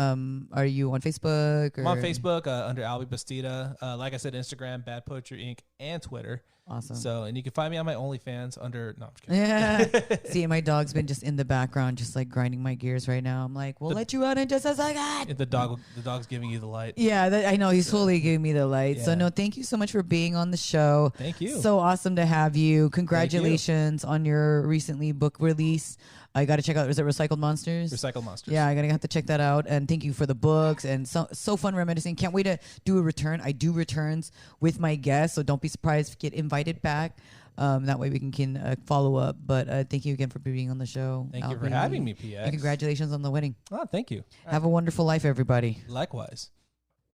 are you on Facebook? I'm on Facebook under Alby Bastida. Like I said, Instagram, Bad Poetry Inc. and Twitter. Awesome. So, and you can find me on my OnlyFans under. No, I'm just kidding. Yeah. See, my dog's been just in the background, just like grinding my gears right now. I'm like, we'll let you out in just a second. The dog's giving you the light. Yeah, I know. He's fully giving me the light. Yeah. So, no, thank you so much for being on the show. Thank you. So awesome to have you. Congratulations on your recently book release. I got to check out. Is it Recycled Monsters? Recycled Monsters. Yeah, I'm going to have to check that out. And thank you for the books. And so fun reminiscing. Can't wait to do a return. I do returns with my guests, so don't be surprised if you get invited back. That way we can follow up. But thank you again for being on the show. Thank you for having me, PX. And congratulations on the wedding. Oh, thank you. Have a wonderful life, everybody. Likewise.